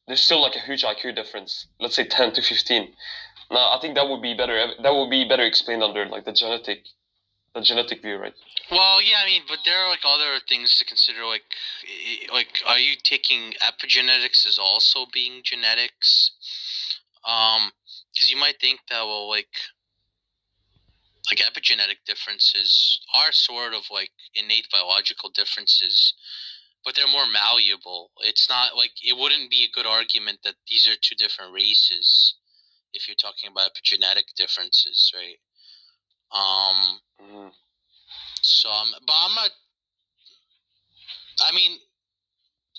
There's still like a huge IQ difference. Let's say 10 to 15. Now I think that would be better. That would be better explained under like the genetic view, right? Well, yeah, I mean, but there are like other things to consider. Like, are you taking epigenetics as also being genetics? Because you might think that like epigenetic differences are sort of like innate biological differences, but they're more malleable. It's not like, it wouldn't be a good argument that these are two different races if you're talking about epigenetic differences, right? So, but I'm not. I mean,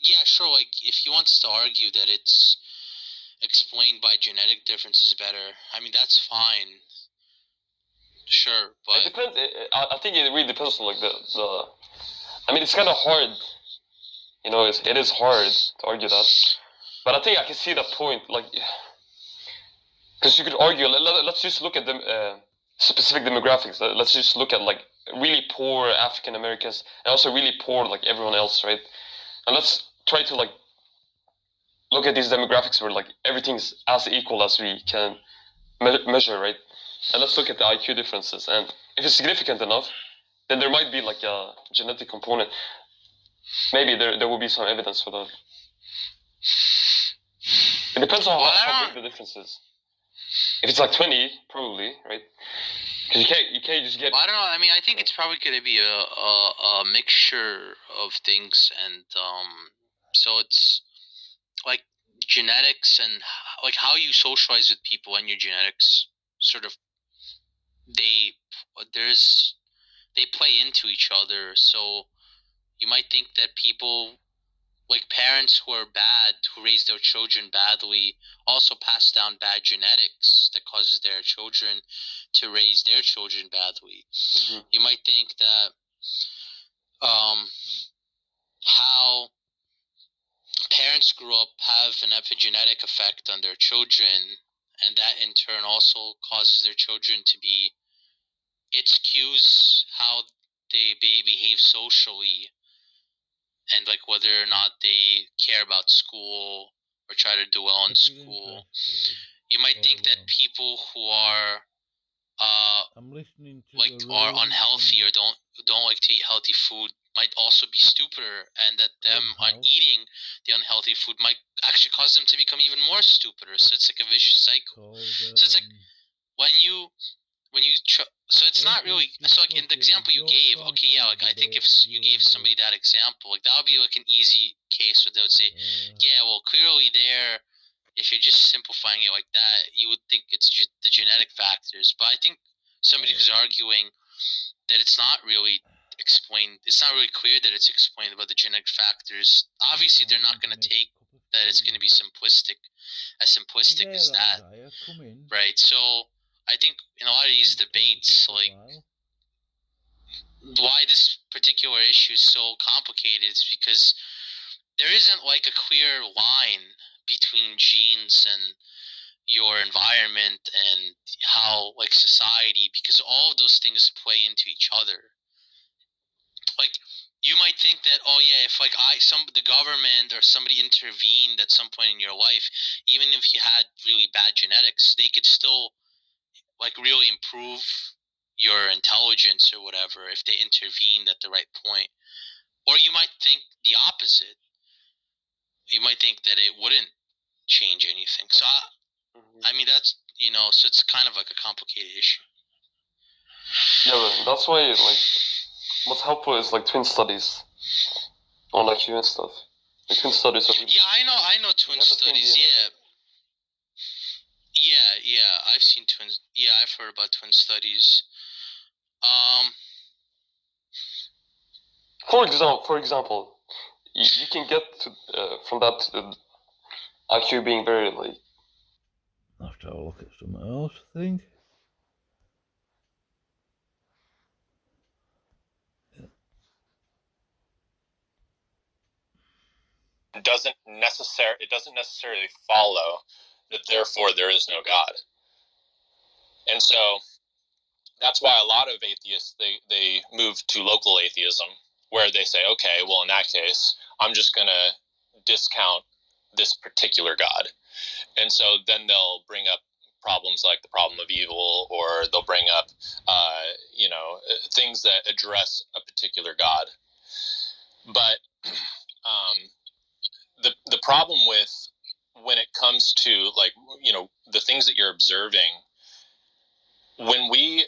yeah, sure. Like, if he wants to argue that it's explained by genetic differences better, I mean, that's fine. Sure, but it depends. I think it really depends on like the. I mean, it's kind of hard. You know, it is hard to argue that, but I think I can see the point. Like, because you could argue. Let's just look at the specific demographics. Let's just look at like really poor African Americans and also really poor like everyone else, right? And let's try to like look at these demographics where like everything's as equal as we can measure, right? And let's look at the IQ differences, and if it's significant enough, then there might be like a genetic component. Maybe there will be some evidence for that. It depends on how big the difference is. If it's like 20, probably, right? Because you can't just get. Well, I don't know. I mean, I think it's probably going to be a mixture of things, and so it's like genetics and like how you socialize with people and your genetics sort of they play into each other. So you might think that people like parents who are bad, who raise their children badly, also pass down bad genetics that causes their children to raise their children badly. Mm-hmm. You might think that how parents grew up have an epigenetic effect on their children, and that in turn also causes their children to be, it skews how they behave socially, and like whether or not they care about school or try to do well in school. You might think that people who are are unhealthy or don't like to eat healthy food might also be stupider, and that them on eating the unhealthy food might actually cause them to become even more stupider. So it's like a vicious cycle. So it's like when you when you so it's not really so like in the example you gave. Okay, yeah, like I think if you gave somebody that example, like that would be like an easy case where they would say, yeah, well, clearly there, if you're just simplifying it like that, you would think it's the genetic factors. But I think somebody who's arguing that it's not really explained, it's not really clear that it's explained about the genetic factors. Obviously, they're not going to take that it's going to be simplistic as that, right? So I think in a lot of these debates, like why this particular issue is so complicated is because there isn't like a clear line between genes and your environment and how like society, because all of those things play into each other. Like you might think that, oh yeah, if like the government or somebody intervened at some point in your life, even if you had really bad genetics, they could still like really improve your intelligence or whatever if they intervened at the right point. Or you might think the opposite. You might think that it wouldn't change anything. So I mean that's, so it's kind of like a complicated issue. Yeah, but that's why like what's helpful is like twin studies on like human stuff. Like twin studies are really I know twin studies, yeah, I've seen twins. Yeah, I've heard about twin studies. For example, you can get to, from that to IQ being very like. I'll have to have a look at something else, I think. It doesn't necessarily follow that therefore there is no God. And so that's why a lot of atheists, they move to local atheism, where they say, okay, well, in that case, I'm just going to discount this particular God. And so then they'll bring up problems like the problem of evil, or they'll bring up, things that address a particular God. But the problem with when it comes to like, the things that you're observing, when we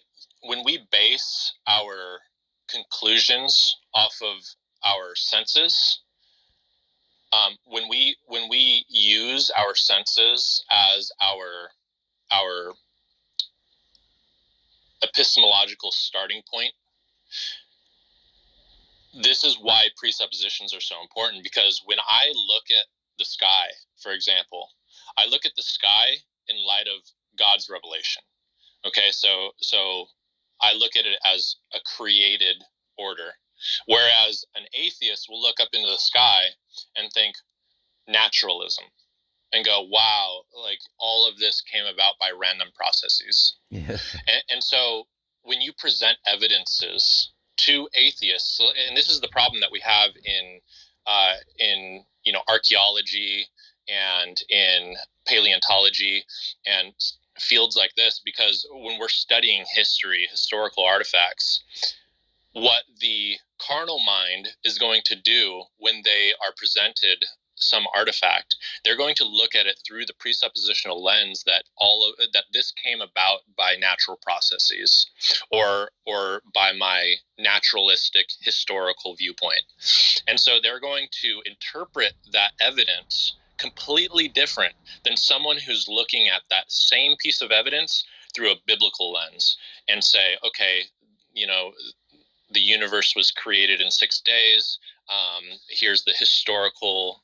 base our conclusions off of our senses, when we use our senses as our epistemological starting point, this is why presuppositions are so important. Because when I look at the sky, for example, I look at the sky in light of God's revelation. Okay, so I look at it as a created order, whereas an atheist will look up into the sky and think naturalism and go, wow, like all of this came about by random processes. Yeah. And so when you present evidences to atheists, and this is the problem that we have in archaeology and in paleontology and fields like this, because when we're studying historical artifacts, what the carnal mind is going to do when they are presented some artifact, they're going to look at it through the presuppositional lens that that this came about by natural processes or by my naturalistic historical viewpoint. And so they're going to interpret that evidence completely different than someone who's looking at that same piece of evidence through a biblical lens and say, okay, the universe was created in 6 days. Here's the historical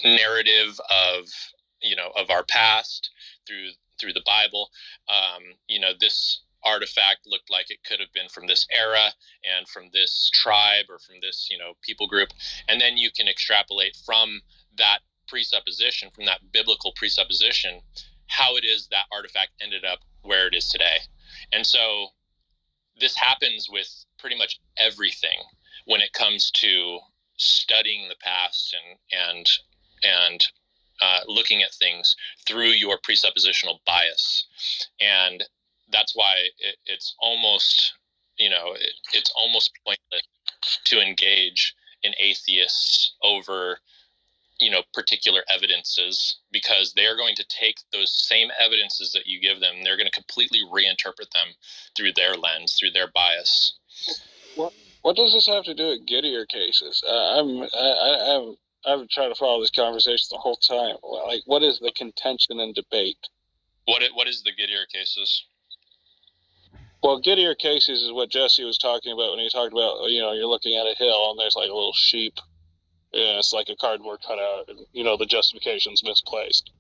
narrative of our past through the Bible. This artifact looked like it could have been from this era and from this tribe or from this people group, and then you can extrapolate from that presupposition, from that biblical presupposition, how it is that artifact ended up where it is today. And so this happens with pretty much everything when it comes to studying the past and looking at things through your presuppositional bias. And that's why it's almost pointless to engage in atheists over particular evidences, because they are going to take those same evidences that you give them, they're going to completely reinterpret them through their lens, through their bias. What does this have to do with Gideon cases? I've tried to follow this conversation the whole time. Like, what is the contention and debate? What is the Gideon cases? Well, Gideon cases is what Jesse was talking about when he talked about, you're looking at a hill and there's like a little sheep. Yeah, it's like a cardboard cutout, and the justification's misplaced.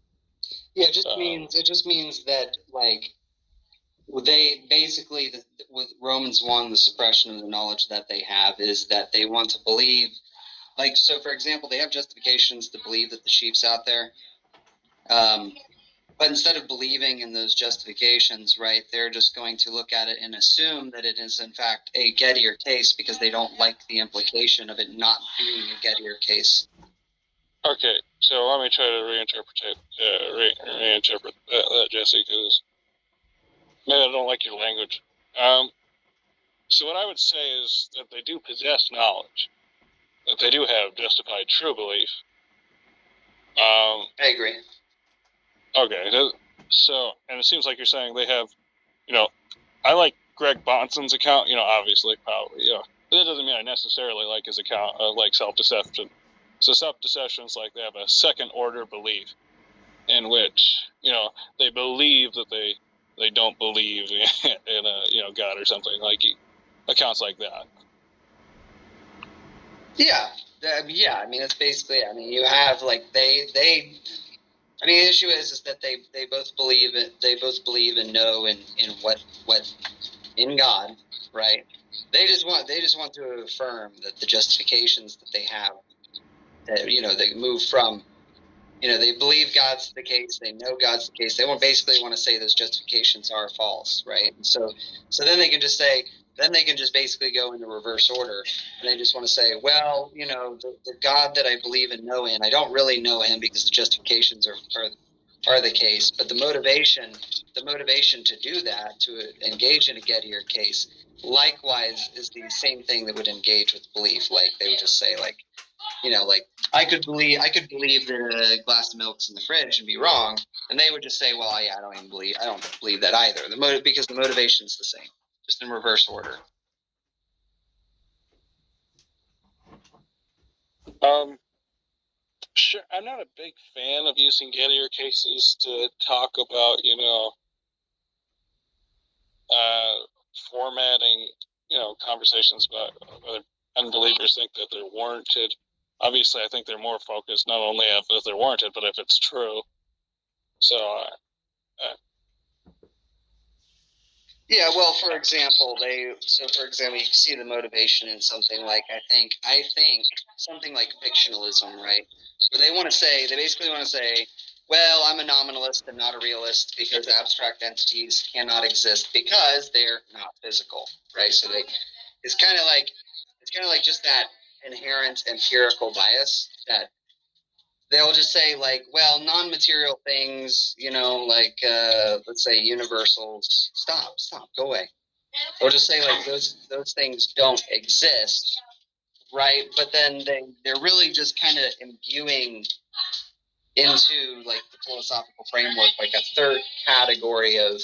Yeah, it just means that like they basically with Romans 1, the suppression of the knowledge that they have is that they want to believe. Like, so for example, they have justifications to believe that the sheep's out there. But instead of believing in those justifications, right, they're just going to look at it and assume that it is in fact a Gettier case because they don't like the implication of it not being a Gettier case. Okay, so let me try to reinterpret that, Jesse, because maybe I don't like your language. So what I would say is that they do possess knowledge, that they do have justified true belief. I agree. Okay, so, and it seems like you're saying they have, I like Greg Bonson's account, obviously, probably, but that doesn't mean I necessarily like his account of, like, self-deception. So self-deception is like they have a second-order belief in which, they believe that they don't believe in a, God or something, like accounts like that. Yeah, it's basically, you have, like, the issue is that they both believe it. They both believe and know in what in God, right? They just want to affirm that the justifications that they have, that they move from, they believe God's the case. They know God's the case. They basically want to say those justifications are false, right? So then they can just say. Then they can just basically go into reverse order, and they just want to say, well, the God that I believe and know in, I don't really know him because the justifications are the case, but the motivation to do that, to engage in a Gettier case, likewise is the same thing that would engage with belief. Like they would just say, like, like I could believe that a glass of milk's in the fridge and be wrong, and they would just say, well, yeah, I don't believe that either. Because the motivation's the same. Just in reverse order. Sure. I'm not a big fan of using Gettier cases to talk about, formatting, conversations about whether unbelievers think that they're warranted. Obviously, I think they're more focused not only if they're warranted, but if it's true. So, yeah, well, for example, you see the motivation in something like, I think something like fictionalism, right? Where they basically want to say, well, I'm a nominalist and not a realist because abstract entities cannot exist because they're not physical, right? So it's kind of like just that inherent empirical bias that they'll just say, like, well, non-material things, let's say universals, stop, go away. They'll just say, like, those things don't exist, right? But then they're really just kind of imbuing into, like, the philosophical framework, like a third category of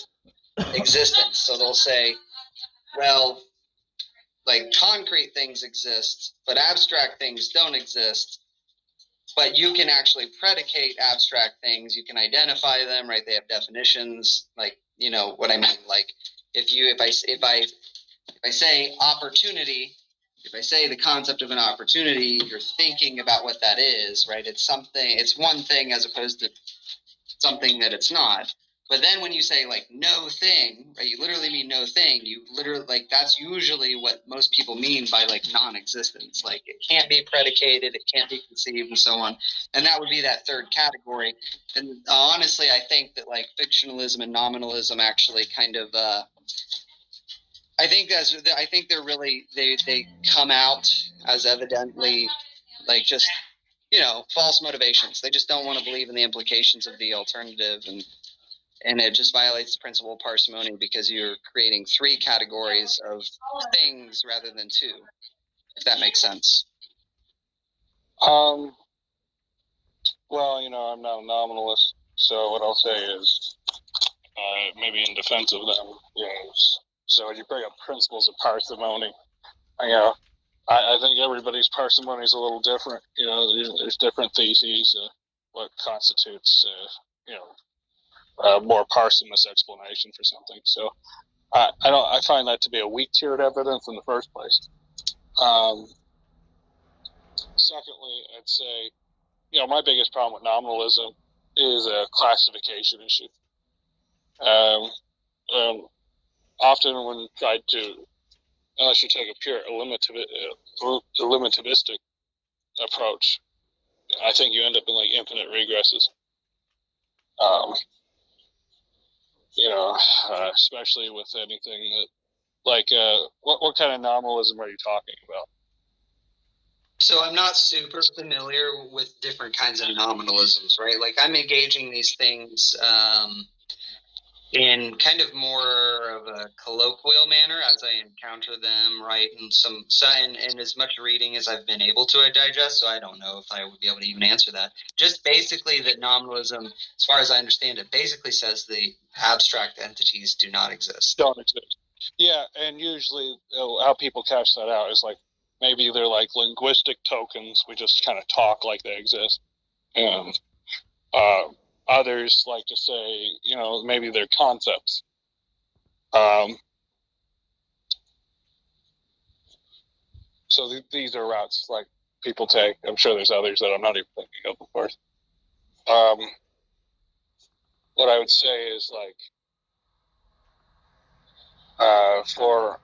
existence. So they'll say, well, like, concrete things exist, but abstract things don't exist. But you can actually predicate abstract things. You can identify them, right? They have definitions, like, what I mean. Like, if I say opportunity, if I say the concept of an opportunity, you're thinking about what that is, right? It's one thing as opposed to something that it's not. But then when you say, like, no thing, right, you literally mean no thing. You literally, like, that's usually what most people mean by, like, non-existence. Like, it can't be predicated, it can't be conceived, and so on. And that would be that third category. And honestly, I think that, like, fictionalism and nominalism actually kind of, I think they're really, they come out as evidently, like, just, false motivations. They just don't want to believe in the implications of the alternative, and it just violates the principle of parsimony because you're creating three categories of things rather than two, if that makes sense. well, I'm not a nominalist, so what I'll say is, maybe in defense of them, so when you bring up principles of parsimony, I think everybody's parsimony is a little different. There's different theses of what constitutes, a more parsimonious explanation for something. So I find that to be a weak-tiered evidence in the first place. Secondly, I'd say, my biggest problem with nominalism is a classification issue. Often when tried to, unless you take a pure eliminativistic approach, I think you end up in like infinite regresses. Especially with anything that, like, what kind of nominalism are you talking about? So I'm not super familiar with different kinds of nominalisms, right? Like I'm engaging these things in kind of more of a colloquial manner as I encounter them, right? And as much reading as I've been able to digest, so I don't know if I would be able to even answer that. Just basically that nominalism, as far as I understand it, basically says the abstract entities do not exist. Don't exist. Yeah, and usually how people catch that out is like, maybe they're like linguistic tokens. We just kind of talk like they exist. And others like to say, maybe they're concepts. So these are routes like people take. I'm sure there's others that I'm not even thinking of course. What I would say is like, for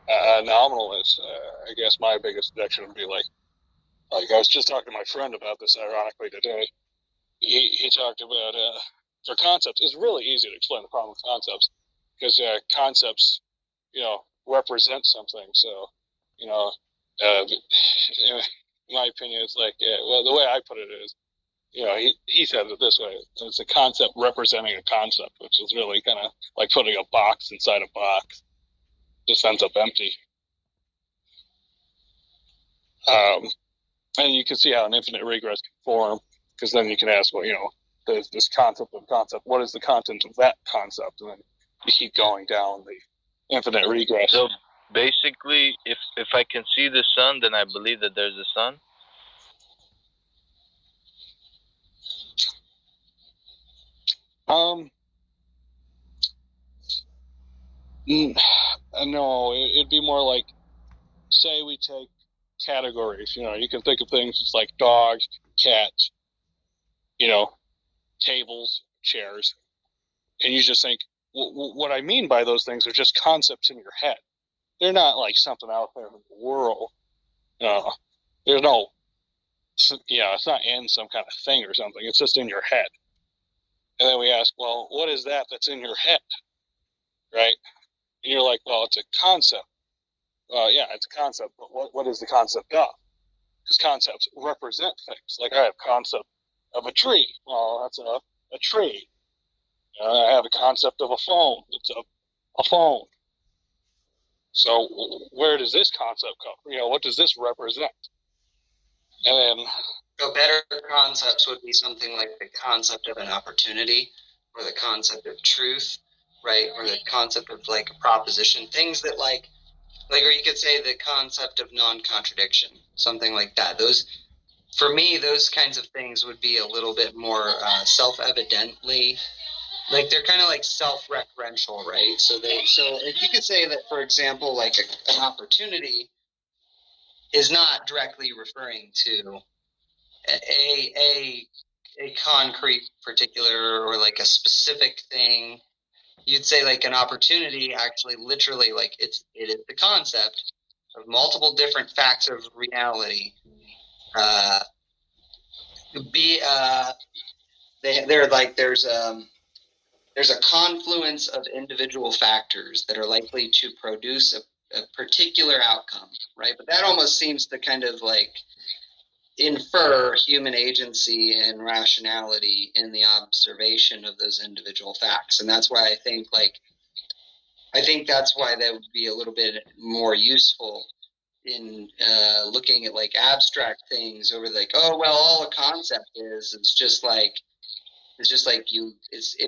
a nominalist, I guess my biggest objection would be like I was just talking to my friend about this ironically today. He talked about for concepts, it's really easy to explain the problem with concepts because concepts, represent something. So, in my opinion, it's like, the way I put it is, he said it this way: it's a concept representing a concept, which is really kind of like putting a box inside a box. Just ends up empty. And you can see how an infinite regress can form, because then you can ask, well, there's this concept of concept. What is the content of that concept? And then you keep going down the infinite regress. So basically, if I can see the sun, then I believe that there's a sun. No, it'd be more like, say we take categories. You can think of things just like dogs, cats, tables, chairs, and you just think, what I mean by those things are just concepts in your head. They're not like something out there in the world. There's no, it's not in some kind of thing or something. It's just in your head. And then we ask, well, what is that that's in your head? Right? And you're like, well, it's a concept. Yeah, it's a concept, but what is the concept of? Because concepts represent things. Like I have a concept of a tree. Well, that's a tree. I have a concept of a phone. It's a phone. So where does this concept come from? What does this represent? And then... So better concepts would be something like the concept of an opportunity, or the concept of truth, right? Or the concept of like a proposition. Things that like, or you could say the concept of non-contradiction, something like that. For me, those kinds of things would be a little bit more self-evidently, like they're kind of like self-referential, right? So if you could say that, for example, like an opportunity is not directly referring to a concrete particular or like a specific thing. You'd say like an opportunity actually literally like it is the concept of multiple different facts of reality. They're like there's a confluence of individual factors that are likely to produce a particular outcome, right? But that almost seems to kind of like infer human agency and rationality in the observation of those individual facts. And that's why I think that's why that would be a little bit more useful in looking at like abstract things over like, oh well, all a concept is it's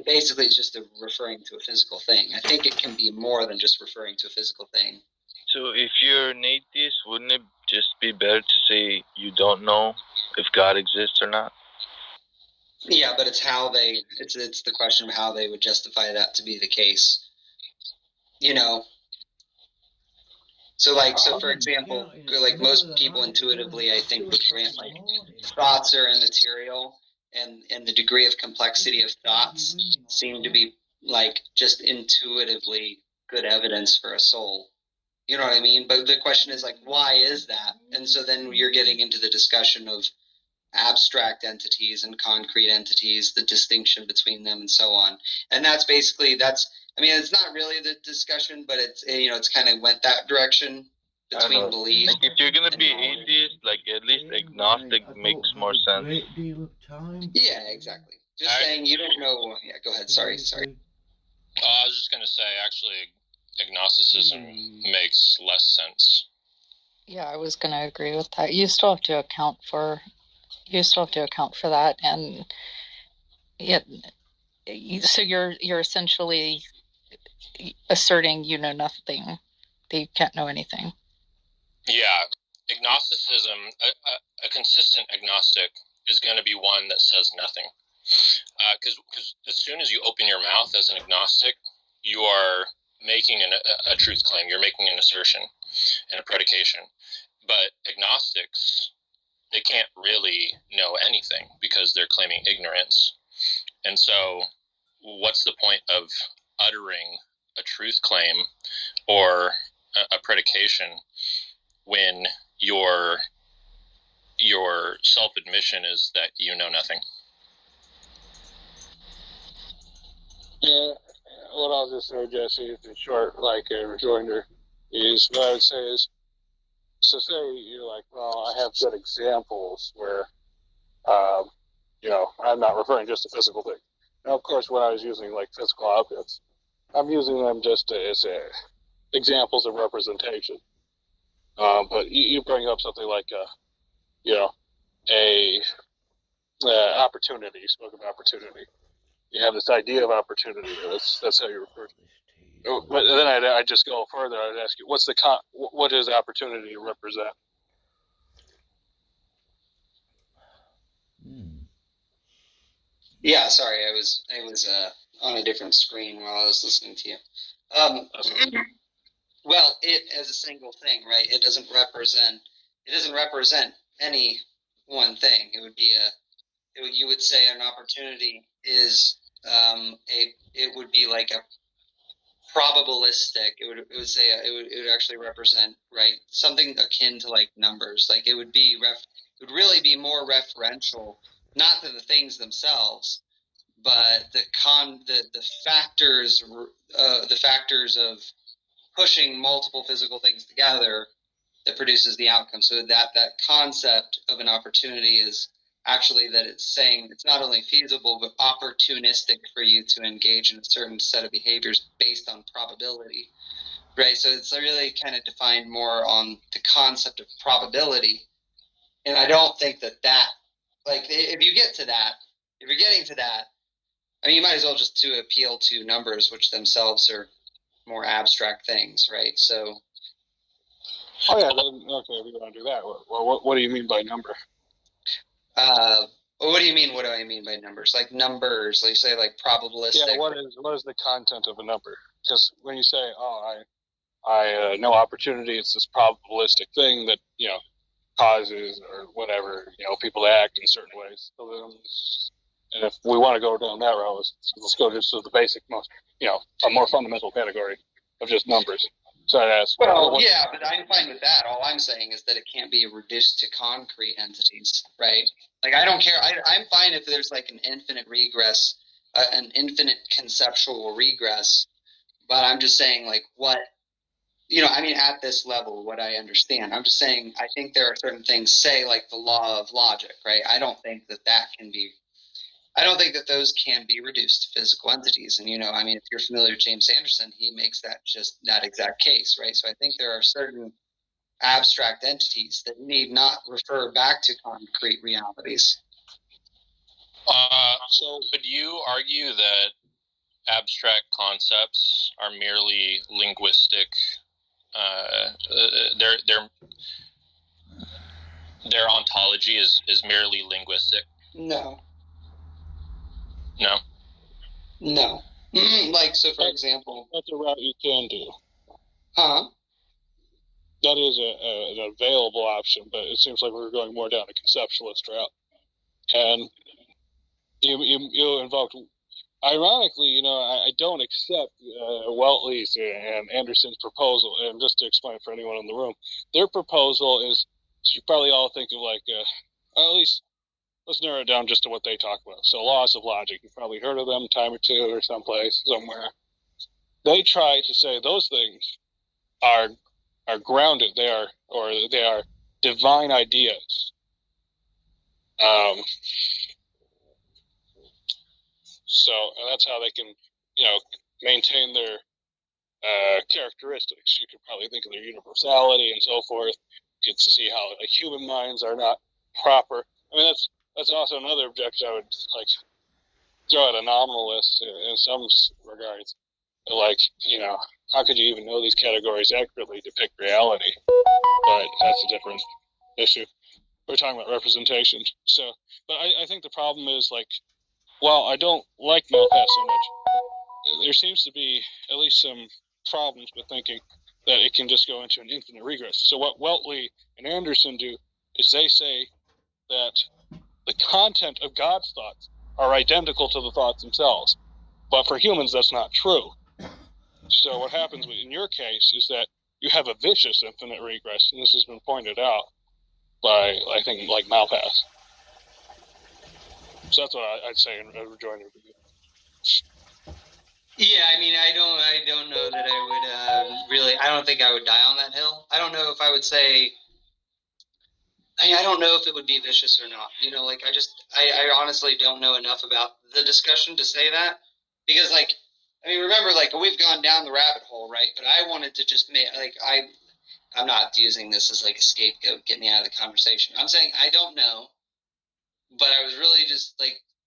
basically it's just referring to a physical thing. I think it can be more than just referring to a physical thing. So if you're an atheist, wouldn't it just be better to say you don't know if God exists or not? Yeah, but it's the question of how they would justify that to be the case. You know. So for example, like most people intuitively, I think would grant like thoughts are immaterial, and the degree of complexity of thoughts seem to be like just intuitively good evidence for a soul. You know what I mean? But the question is like, why is that? And so then you're getting into the discussion of abstract entities and concrete entities, the distinction between them and so on. And that's it's not really the discussion, but it's kind of went that direction between belief. Like if you're gonna be atheist, like at least agnostic makes more sense. Yeah, exactly. Just saying you don't know. Yeah, go ahead. Sorry. I was just gonna say, actually, agnosticism makes less sense. Yeah, I was going to agree with that. You still have to account for that, and so you're essentially asserting you know nothing, that you can't know anything. Yeah, agnosticism, a consistent agnostic is going to be one that says nothing. Because as soon as you open your mouth as an agnostic, you are making a truth claim. You're making an assertion and a predication. But agnostics, they can't really know anything because they're claiming ignorance. And so what's the point of uttering a truth claim or a predication when your self-admission is that you know nothing? Yeah, what I'll just say, Jesse, in short, like a rejoinder, is what I would say is, so say you're like, well, I have good examples where, I'm not referring just to physical things. Now, of course, when I was using like physical objects, I'm using them just as examples of representation. But you bring up something like, opportunity. You spoke of opportunity. You have this idea of opportunity. That's how you refer to it. But then I'd just go further. I'd ask you, what does opportunity represent? Yeah, sorry, I was on a different screen while I was listening to you. Well, it as a single thing, right? It doesn't represent any one thing. It would be you would say an opportunity is it would be like a probabilistic. It would actually represent, right, something akin to like numbers. Like it would really be more referential, not to the things themselves, but the factors of pushing multiple physical things together that produces the outcome. So that concept of an opportunity is actually that it's saying it's not only feasible but opportunistic for you to engage in a certain set of behaviors based on probability, right? So it's really kind of defined more on the concept of probability. And I don't think that like if you're getting to that, I mean, you might as well just to appeal to numbers, which themselves are more abstract things, right? So. Oh yeah, okay. We want to do that. Well, what do you mean by number? What do you mean? What do I mean by numbers? Like numbers, like say, like probabilistic. Yeah. What is the content of a number? Because when you say, I know opportunity, it's this probabilistic thing that causes or whatever people to act in certain ways. And if we want to go down that route, let's go just to the basic, most a more fundamental category of just numbers. So I'd ask. Well, yeah, but I'm fine with that. All I'm saying is that it can't be reduced to concrete entities, right? Like I don't care. I'm fine if there's like an infinite regress, an infinite conceptual regress. But I'm just saying, like, what at this level, what I understand. I'm just saying, I think there are certain things, say, like the law of logic, right? I don't think that those can be reduced to physical entities. And, if you're familiar with James Anderson, he makes that just that exact case, right? So I think there are certain abstract entities that need not refer back to concrete realities. So, would you argue that abstract concepts are merely linguistic? Their ontology is merely linguistic? No. No. No. Like, so for example... That's a route you can do. Huh? That is an available option, but it seems like we're going more down a conceptualist route. And you invoked... Ironically, I don't accept Weltley's and Anderson's proposal. And just to explain for anyone in the room, their proposal is, you probably all think of like, or at least let's narrow it down just to what they talk about. So laws of logic, you've probably heard of them a time or two or someplace, somewhere. They try to say those things are grounded. They are divine ideas. So that's how they can, maintain their characteristics. You could probably think of their universality and so forth. You could see how like human minds are not proper. I mean, that's also another objection I would like throw at a nominalist in some regards. Like, how could you even know these categories accurately depict reality? But that's a different issue. We're talking about representation. So, but I think the problem is like, well, I don't like Malpass so much. There seems to be at least some problems with thinking that it can just go into an infinite regress. So what Weltley and Anderson do is they say that the content of God's thoughts are identical to the thoughts themselves. But for humans, that's not true. So what happens in your case is that you have a vicious infinite regress, and this has been pointed out by, I think, like Malpass. So that's what I'd say in rejoinder. Yeah, I mean, I don't know that I would really. I don't think I would die on that hill. I don't know if I would say. I don't know if it would be vicious or not. I honestly don't know enough about the discussion to say that, because remember, we've gone down the rabbit hole, right? But I wanted to just make I'm not using this as like a scapegoat, get me out of the conversation. I'm saying I don't know, but I was really just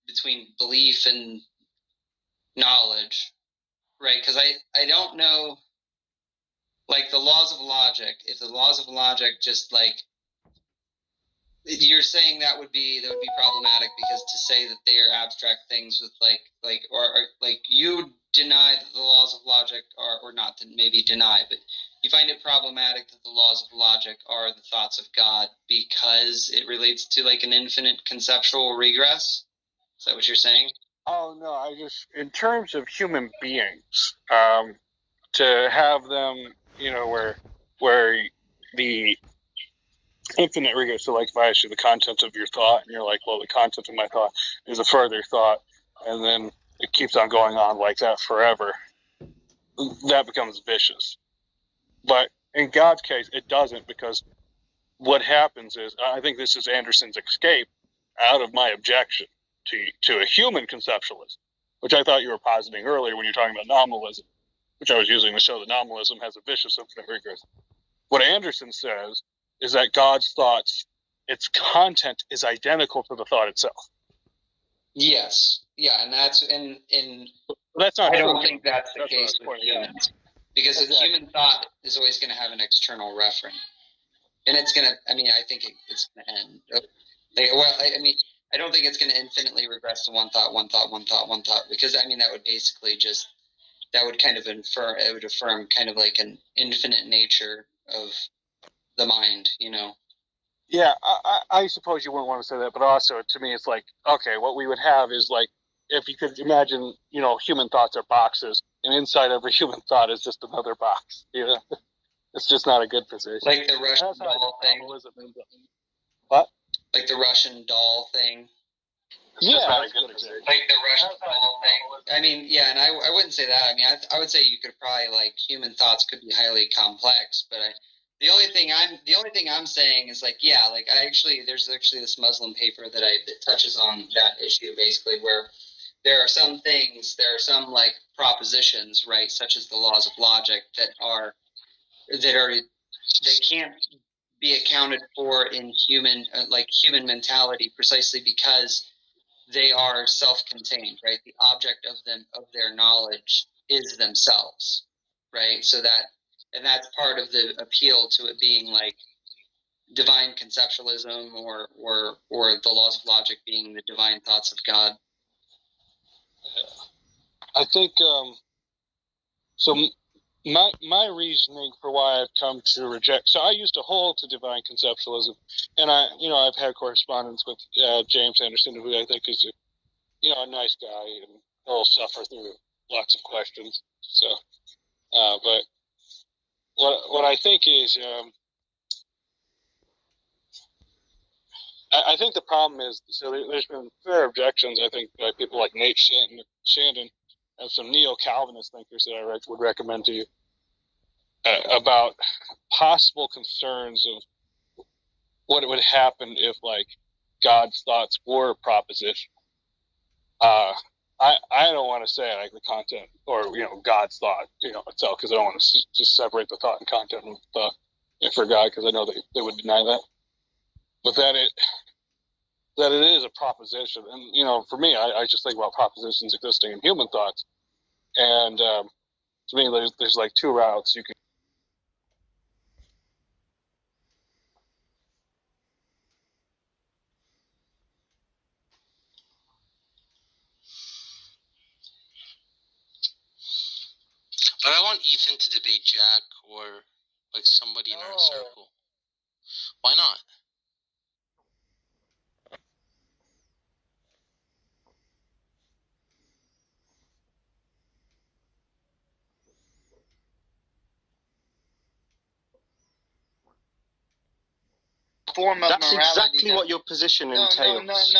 between belief and knowledge, right? Because I don't know, the laws of logic. If the laws of logic just you're saying that would be problematic, because to say that they are abstract things with you deny that the laws of logic are, or not maybe deny, but you find it problematic that the laws of logic are the thoughts of God because it relates to an infinite conceptual regress. Is that what you're saying? Oh no, in terms of human beings, to have them, where the infinite regress. So if I ask you the content of your thought, and you're like, well, the content of my thought is a further thought, and then it keeps on going on like that forever, that becomes vicious. But in God's case, it doesn't, because what happens is, I think this is Anderson's escape out of my objection to a human conceptualist, which I thought you were positing earlier when you're talking about nominalism, which I was using to show that nominalism has a vicious infinite regress. What Anderson says is that God's thoughts, its content is identical to the thought itself. Yes. Yeah, and that's that's not. I don't think that's the case with humans, because a human thought is always going to have an external referent, and it's going to. I think it's going to end. I don't think it's going to infinitely regress to one thought, because that would basically that would kind of affirm kind of an infinite nature of the mind, Yeah, I suppose you wouldn't want to say that, but also to me it's okay, what we would have is if you could imagine, human thoughts are boxes, and inside every human thought is just another box. It's just not a good position. Like the Russian doll thing. What? Like the Russian doll thing. Yeah, like the Russian doll thing. Yeah, and I wouldn't say that. I would say you could probably human thoughts could be highly complex, but the only thing I'm saying is there's this Muslim paper that touches on that issue, basically, where there are some propositions, right, such as the laws of logic that are they can't be accounted for in human human mentality, precisely because they are self-contained, right? The object of their knowledge is themselves, right? So that's part of the appeal to it being like divine conceptualism or the laws of logic being the divine thoughts of God. I think so. My reasoning for why I've come to reject. So I used to hold to divine conceptualism, and I've had correspondence with James Anderson, who I think is a nice guy, and he'll suffer through lots of questions. So, but what I think is, I think the problem is, so there's been fair objections, I think, by people like Nate Shandon and some neo-Calvinist thinkers that I would recommend to you about possible concerns of what would happen if, like, God's thoughts were propositional. I don't want to say like the content or God's thought itself, because I don't want to just separate the thought and content for God, because I know they would deny that. But that it is a proposition, and for me, I just think about propositions existing in human thoughts, and to me, there's like two routes you can. But I want Ethan to debate Jack or like somebody in our circle. Why not? Form of That's morality exactly what your position entails.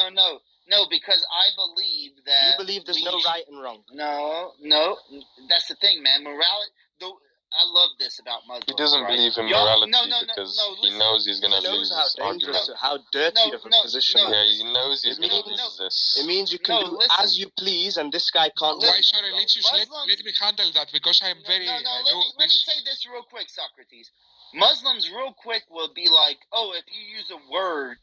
No, because I believe that You believe there's no right and wrong. No, that's the thing, man. Morality. I love this about Muslims. He doesn't believe in morality because he knows he's going to lose this argument. How dirty of a position. Yeah, he knows he's going to lose this. It means you can do as you please, and this guy can't. Why, sorry, let me handle that, because I'm very. Let me say this real quick, Socrates. Muslims real quick will be like, oh, if you use a word.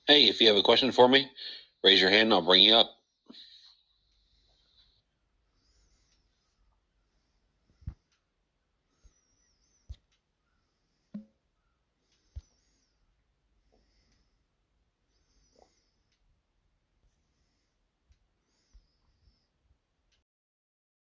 Hey, if you have a question for me, raise your hand and I'll bring you up.